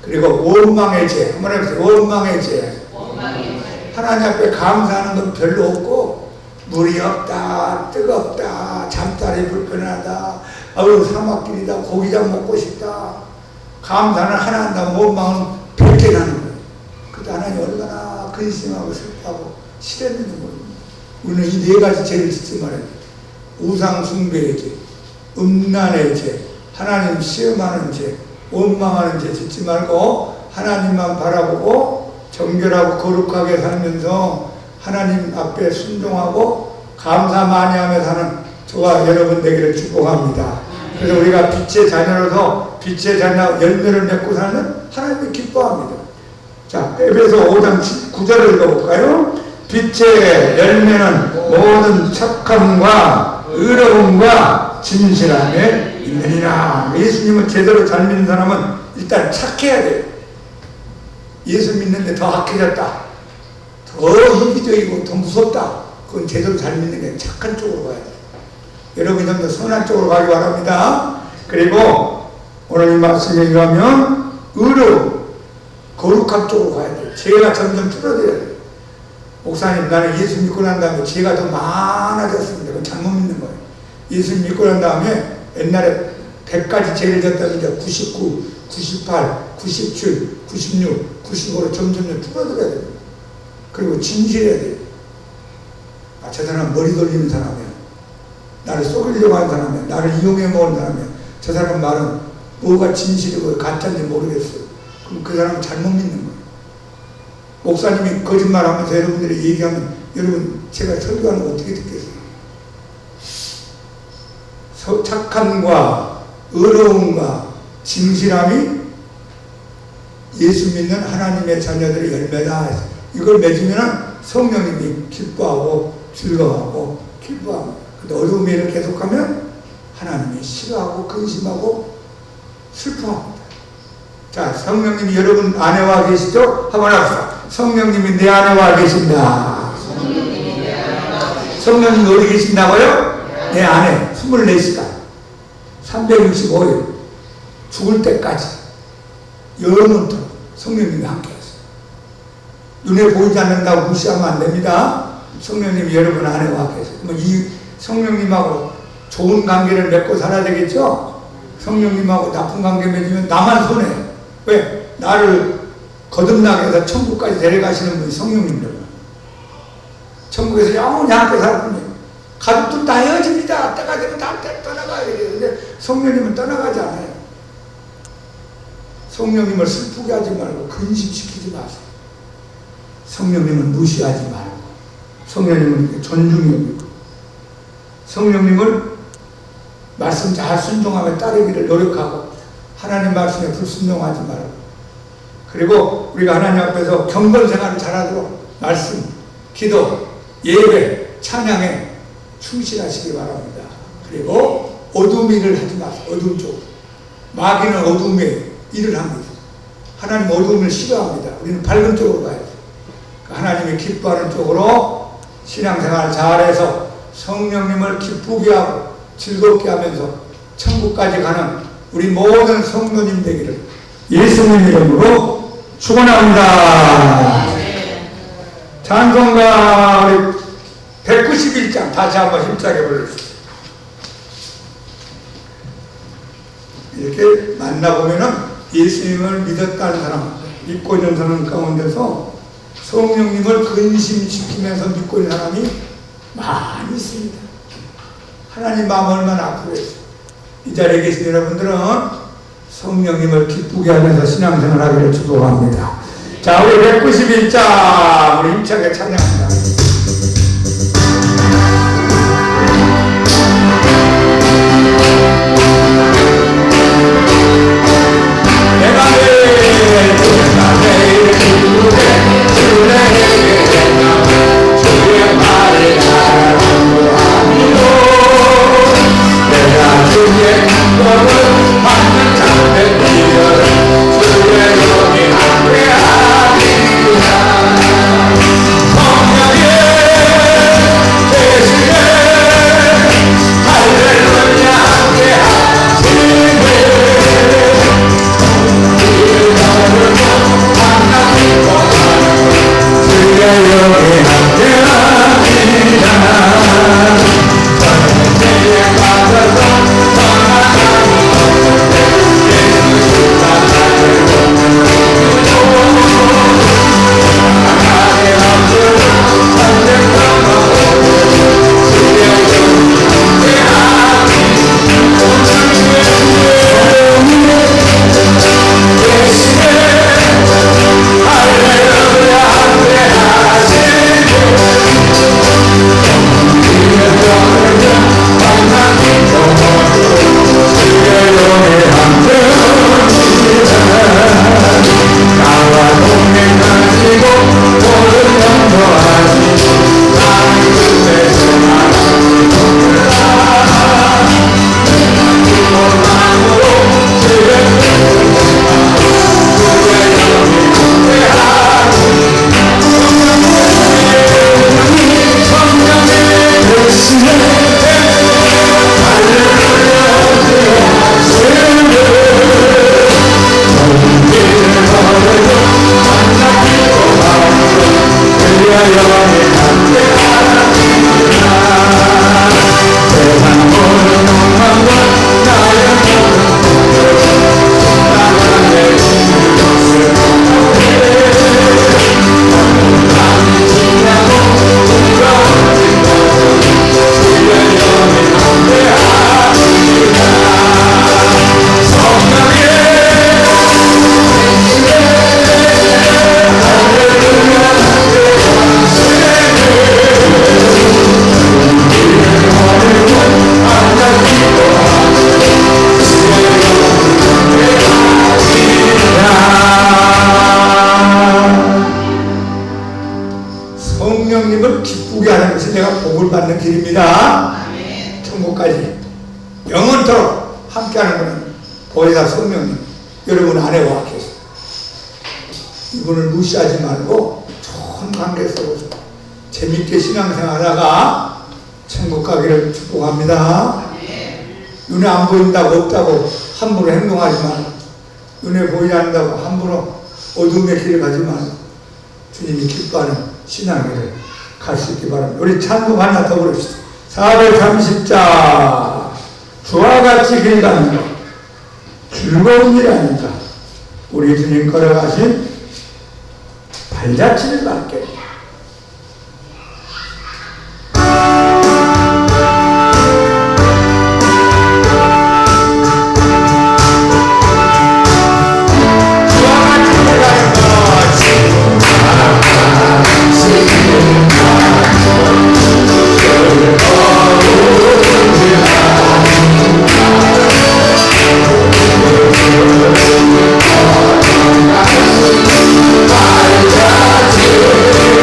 그리고 원망의 죄. 한번 해보세요. 원망의 죄. 하나님 앞에 감사하는 건 별로 없고 물이 없다, 뜨겁다, 잠자리 불편하다, 아유 사막길이다, 고기장 먹고 싶다. 감사는 하나 한다면 원망은 100개 나는 거예요. 그때 하나님 얼마나 근심하고 슬퍼하고 싫었는지 모릅니다. 우리는 이 4가지 죄를 짓지 말아야 돼요. 우상숭배의 죄, 음란의 죄, 하나님 시험하는 죄, 원망하는 죄 짓지 말고 하나님만 바라보고 정결하고 거룩하게 살면서 하나님 앞에 순종하고 감사 많이 하며 사는 저와 여러분 되기를 축복합니다. 그래서 우리가 빛의 자녀로서 빛의 자녀 열매를 맺고 사는 하나님이 기뻐합니다. 자, 에베소 5장 9절을 읽어볼까요? 빛의 열매는 모든 착함과 의로움과 진실함에 있느니라. 예수님을 제대로 잘 믿는 사람은 일단 착해야 돼요. 예수 믿는데 더 악해졌다, 더 이기적이고 더 무섭다, 그건 제대로 잘 믿는 게 착한 쪽으로 가야 돼요. 여러분이 좀 더 선한 쪽으로 가기 바랍니다. 그리고 오늘 이 말씀에 의하면 의로움, 거룩한 쪽으로 가야 돼요. 죄가 점점 줄어들어야 돼요. 목사님, 나는 예수 믿고 난 다음에 죄가 더 많아졌습니다. 그건 잘못 믿는 거예요. 예수 믿고 난 다음에 옛날에 100가지 죄를 졌다면 이제 99, 98, 97, 96, 95로 점점 줄어들어야 돼요. 그리고 진실해야 돼요. 아, 저 사람 머리 돌리는 사람이야. 나를 속이려고 하는 사람이야. 나를 이용해 먹는 사람이야. 저 사람 말은 뭐가 진실이고 가짜인지 모르겠어요. 그럼 그 사람은 잘못 믿는 거예요. 목사님이 거짓말 하면서 여러분들이 얘기하면 여러분 제가 설교하는 거 어떻게 듣겠어요? 착함과 의로움과 진실함이 예수 믿는 하나님의 자녀들의 열매다. 이걸 맺으면 성령님이 기뻐하고 즐거워하고 기뻐합니다. 근데 어두운 일을 계속하면 하나님이 싫어하고 근심하고 슬퍼합니다. 자, 성령님이 여러분 안에 와 계시죠? 한번 합시다. 성령님이 내 안에 와 계신다. 성령님이 어디 계신다고요? 내 안에 24시간 365일 죽을 때까지 영원토록 성령님이 함께 하세요. 눈에 보이지 않는다고 무시하면 안 됩니다. 성령님이 여러분 안에 와 계세요. 그럼 이 성령님하고 좋은 관계를 맺고 살아야 되겠죠? 성령님하고 나쁜 관계 맺으면 나만 손해. 왜? 나를 거듭나게 해서 천국까지 데려가시는 분이 성령님들. 천국에서 영원히 함께 살 분이에요. 가족들 다 헤어집니다. 때가 되면 다 떠나가야 돼요. 근데 성령님은 떠나가지 않아요. 성령님을 슬프게 하지 말고 근심시키지 마세요. 성령님은 무시하지 말고 성령님은 존중해 여기고 성령님을 말씀 잘 순종하며 따르기를 노력하고 하나님 말씀에 불순종하지 말고 그리고 우리가 하나님 앞에서 경건 생활을 잘하도록 말씀, 기도, 예배, 찬양에 충실하시기 바랍니다. 그리고 어둠 일을 하지 마세요. 어둠 쪽. 마귀는 어둠에 일을 합니다. 하나님 어둠을 싫어합니다. 우리는 밝은 쪽으로 가야죠. 하나님이 기뻐하는 쪽으로 신앙생활 잘해서 성령님을 기쁘게 하고 즐겁게 하면서 천국까지 가는 우리 모든 성도님 되기를 예수님 이름으로 축원합니다. 찬송가 우리 191장 다시 한번 힘차게 불러주세요. 이렇게 만나보면은 예수님을 믿었다는 사람, 믿고 있는 사람 가운데서 성령님을 근심시키면서 믿고 있는 사람이 많이 있습니다. 하나님 마음 얼마나 아프겠어요. 이 자리에 계신 여러분들은 성령님을 기쁘게 하면서 신앙생활 하기를 축복합니다. 자, 우리 191장 우리 힘차게 찬양합니다. 성령의 받는 길입니다. 천국까지 영원토록 함께하는 분은 보혜사 성령님, 여러분 아내와 계세요. 이분을 무시하지 말고 좋은 관계 속에서 재밌게 신앙생활하다가 천국 가기를 축복합니다. 눈에 안 보인다고 없다고 함부로 행동하지 말고, 눈에 보이지 않는다고 함부로 어둠의 길을 가지 말고 주님이 기뻐하는 신앙을 갈 수 있기 바랍니다. 우리 찬송 하나 더 부릅시다. 430자 주와 같이 길 가는 것 즐거운 일 아닌가. 우리 주님 걸어가신 발자취를 받게. 발자취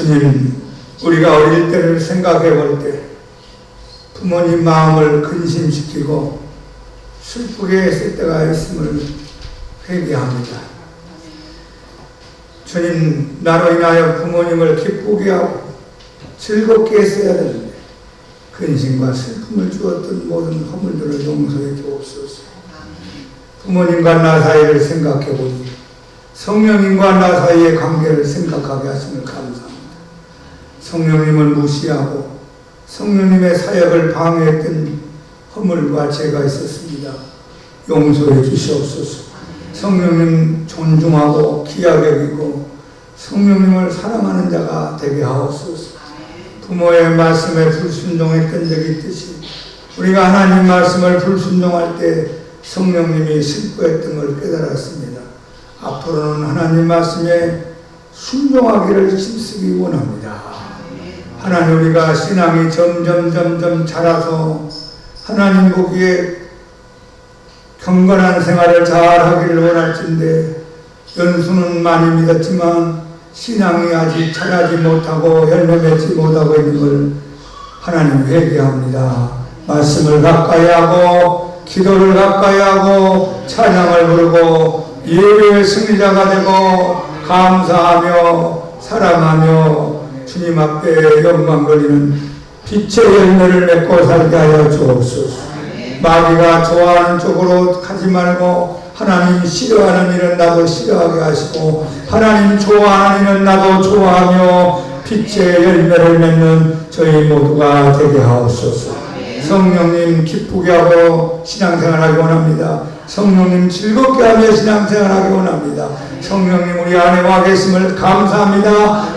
주님, 우리가 어릴 때를 생각해 볼 때 부모님 마음을 근심시키고 슬프게 했을 때가 있음을 회개합니다. 주님, 나로 인하여 부모님을 기쁘게 하고 즐겁게 했어야 되는데 근심과 슬픔을 주었던 모든 허물들을 용서해 주옵소서. 부모님과 나 사이를 생각해 보니 성령님과 나 사이의 관계를 생각하게 하심을 감사합니다. 성령님을 무시하고 성령님의 사역을 방해했던 허물과 죄가 있었습니다. 용서해 주시옵소서. 성령님 존중하고 귀하게 여기고 성령님을 사랑하는 자가 되게 하옵소서. 부모의 말씀에 불순종했던 적이 있듯이 우리가 하나님 말씀을 불순종할 때 성령님이 슬퍼했던 걸 깨달았습니다. 앞으로는 하나님 말씀에 순종하기를 힘쓰기 원합니다. 하나님, 우리가 신앙이 점점 자라서 하나님 보기에 경건한 생활을 잘 하기를 원할진데 연수는 많이 믿었지만 신앙이 아직 자라지 못하고 열매 맺지 못하고 있는 걸 하나님 회개합니다. 말씀을 가까이 하고 기도를 가까이 하고 찬양을 부르고 예배의 승리자가 되고 감사하며 사랑하며 주님 앞에 영광 걸리는 빛의 열매를 맺고 살게 하여 주옵소서. 마귀가 좋아하는 쪽으로 가지 말고 하나님 싫어하는 일은 나도 싫어하게 하시고 하나님 좋아하는 일은 나도 좋아하며 빛의 열매를 맺는 저희 모두가 되게 하옵소서. 성령님 기쁘게 하고 신앙생활하기 원합니다. 성령님 즐겁게 하며 신앙생활하기 원합니다. 성령님 우리 안에 와 계심을 감사합니다.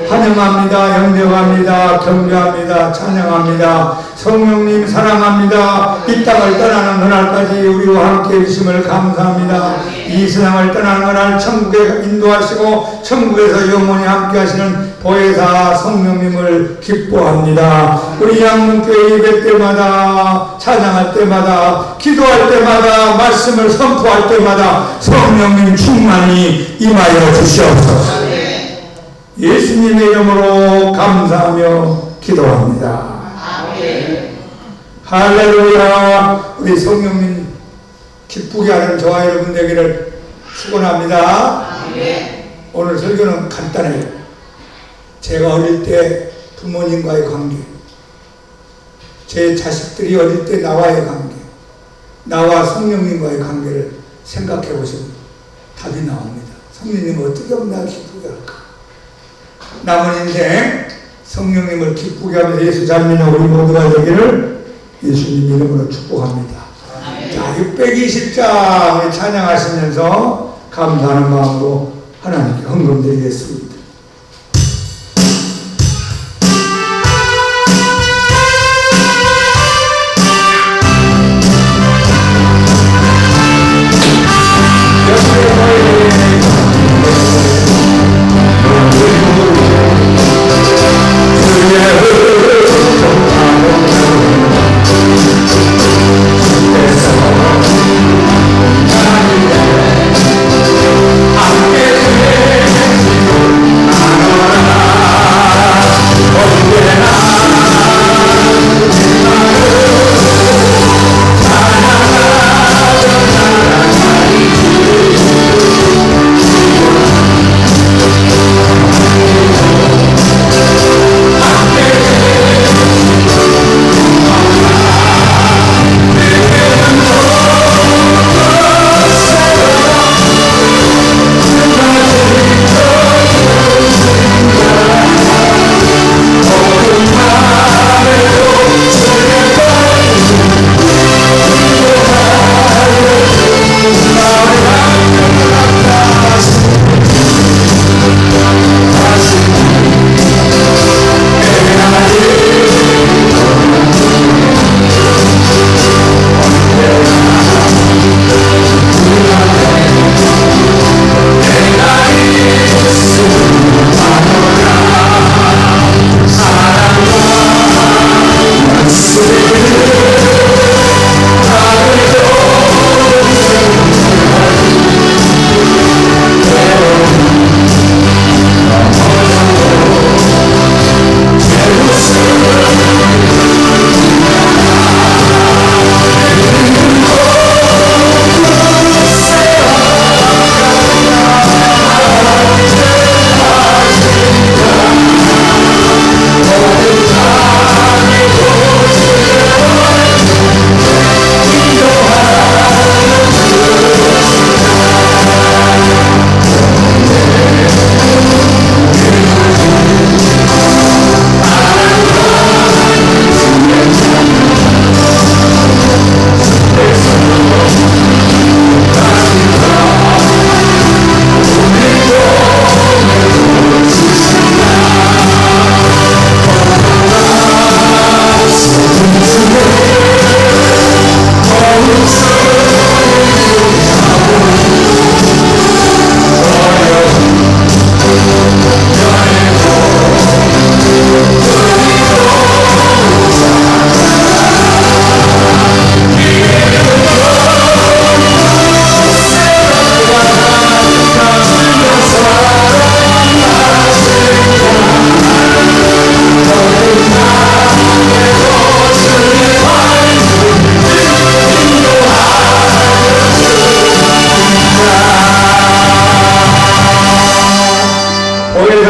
환영합니다. 영접합니다. 경배합니다. 찬양합니다. 성령님 사랑합니다. 이 땅을 떠나는 그날까지 우리와 함께 해주심을 감사합니다. 이 세상을 떠나는 그날 천국에 인도하시고 천국에서 영원히 함께 하시는 보혜사 성령님을 기뻐합니다. 우리 양문교회 예배 때마다 찬양할 때마다 기도할 때마다 말씀을 선포할 때마다 성령님 충만히 임하여 주시옵소서. 예수님의 이름으로 감사하며 기도합니다. 할렐루야. 우리 성령님 기쁘게 하는 저와 여러분 되기를 축원합니다. 오늘 설교는 간단해요. 제가 어릴 때 부모님과의 관계, 제 자식들이 어릴 때 나와의 관계, 나와 성령님과의 관계를 생각해 보시면 답이 나옵니다. 성령님을 어떻게 하면 나를 기쁘게 할까? 남은 인생 성령님을 기쁘게 하면서 예수 잘 믿는 우리 모두가 되기를 예수님 이름으로 축복합니다. 자, 620장 찬양하시면서 감사하는 마음으로 하나님께 헌금 드리겠습니다. 함께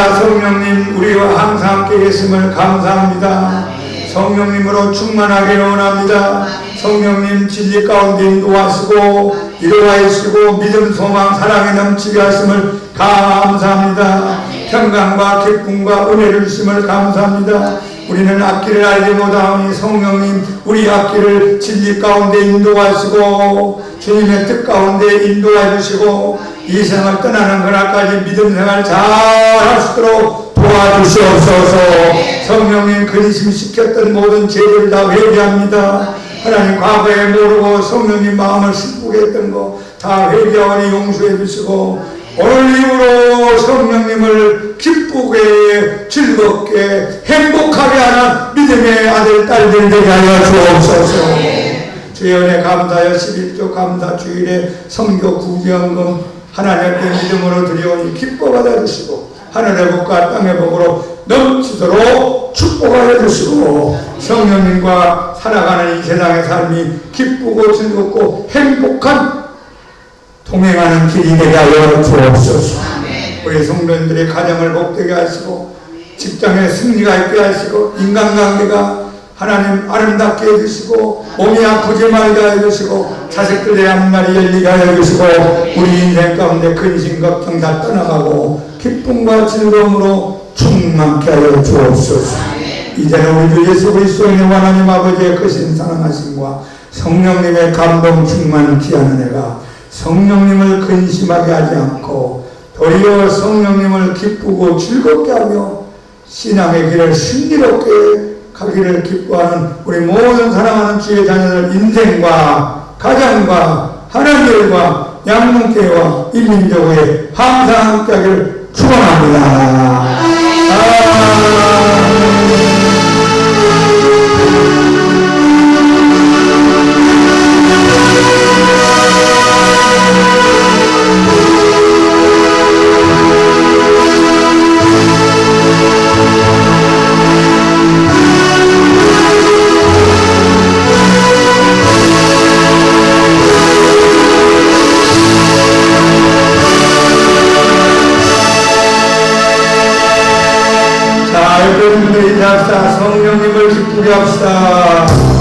감사합니다. 성령님 우리와 항상 함께 계심을 감사합니다. 성령님으로 충만하게 원합니다. 성령님 진리 가운데 인도하시고 이루하시고 믿음 소망 사랑에 넘치게 하심을 감사합니다. 평강과 기쁨과 은혜를 주심을 감사합니다. 우리는 앞길을 알지 못하오니 성령님 우리 앞길을 진리 가운데 인도하시고 주님의 뜻 가운데 인도해 주시고 이 생을 떠나는 그날까지 믿음 생활 잘 할 수 있도록 도와주시옵소서. 성령님 근심 시켰던 모든 죄를 다 회개합니다. 하나님 과거에 모르고 성령님 마음을 슬프게 했던 거 다 회개하오니 용서해 주시고 오늘 이후로 성령님을 기쁘게 즐겁게 행복하게 하는 믿음의 아들 딸들 되게 하여 주옵소서. 주의 은혜 감사하여 11조 감사 주일에 성교 구제헌금 하나님 앞에 믿음으로 드리오니 기뻐 받아주시고 하늘의 복과 땅의 복으로 넘치도록 축복하여 주시고 성령님과 살아가는 이 세상의 삶이 기쁘고 즐겁고 행복한 동행하는 길이 되게 하여 주옵소서. 우리 성도님들의 가정을 복되게 하시고 직장에 승리가 있게 하시고 인간관계가 하나님 아름답게 해주시고 몸이 아프지 말게 해주시고 자식들의 앞날이 열리게 하여 주시고 우리 인생 가운데 근심 걱정 다 떠나가고 기쁨과 즐거움으로 충만케 하여 주옵소서. 이제는 우리 주 예수 그리스도의 하나님 아버지의 크신 사랑하심과 성령님의 감동 충만 귀한 은혜가 성령님을 근심하게 하지 않고 도리어 성령님을 기쁘고 즐겁게 하며 신앙의 길을 신비롭게 가기를 기뻐하는 우리 모든 사랑하는 주의 자녀들 인생과 가정과 하나님과 양문교회와 인민교회에 항상 함께하기를 축원합니다. 성령님을 기쁘게 합시다.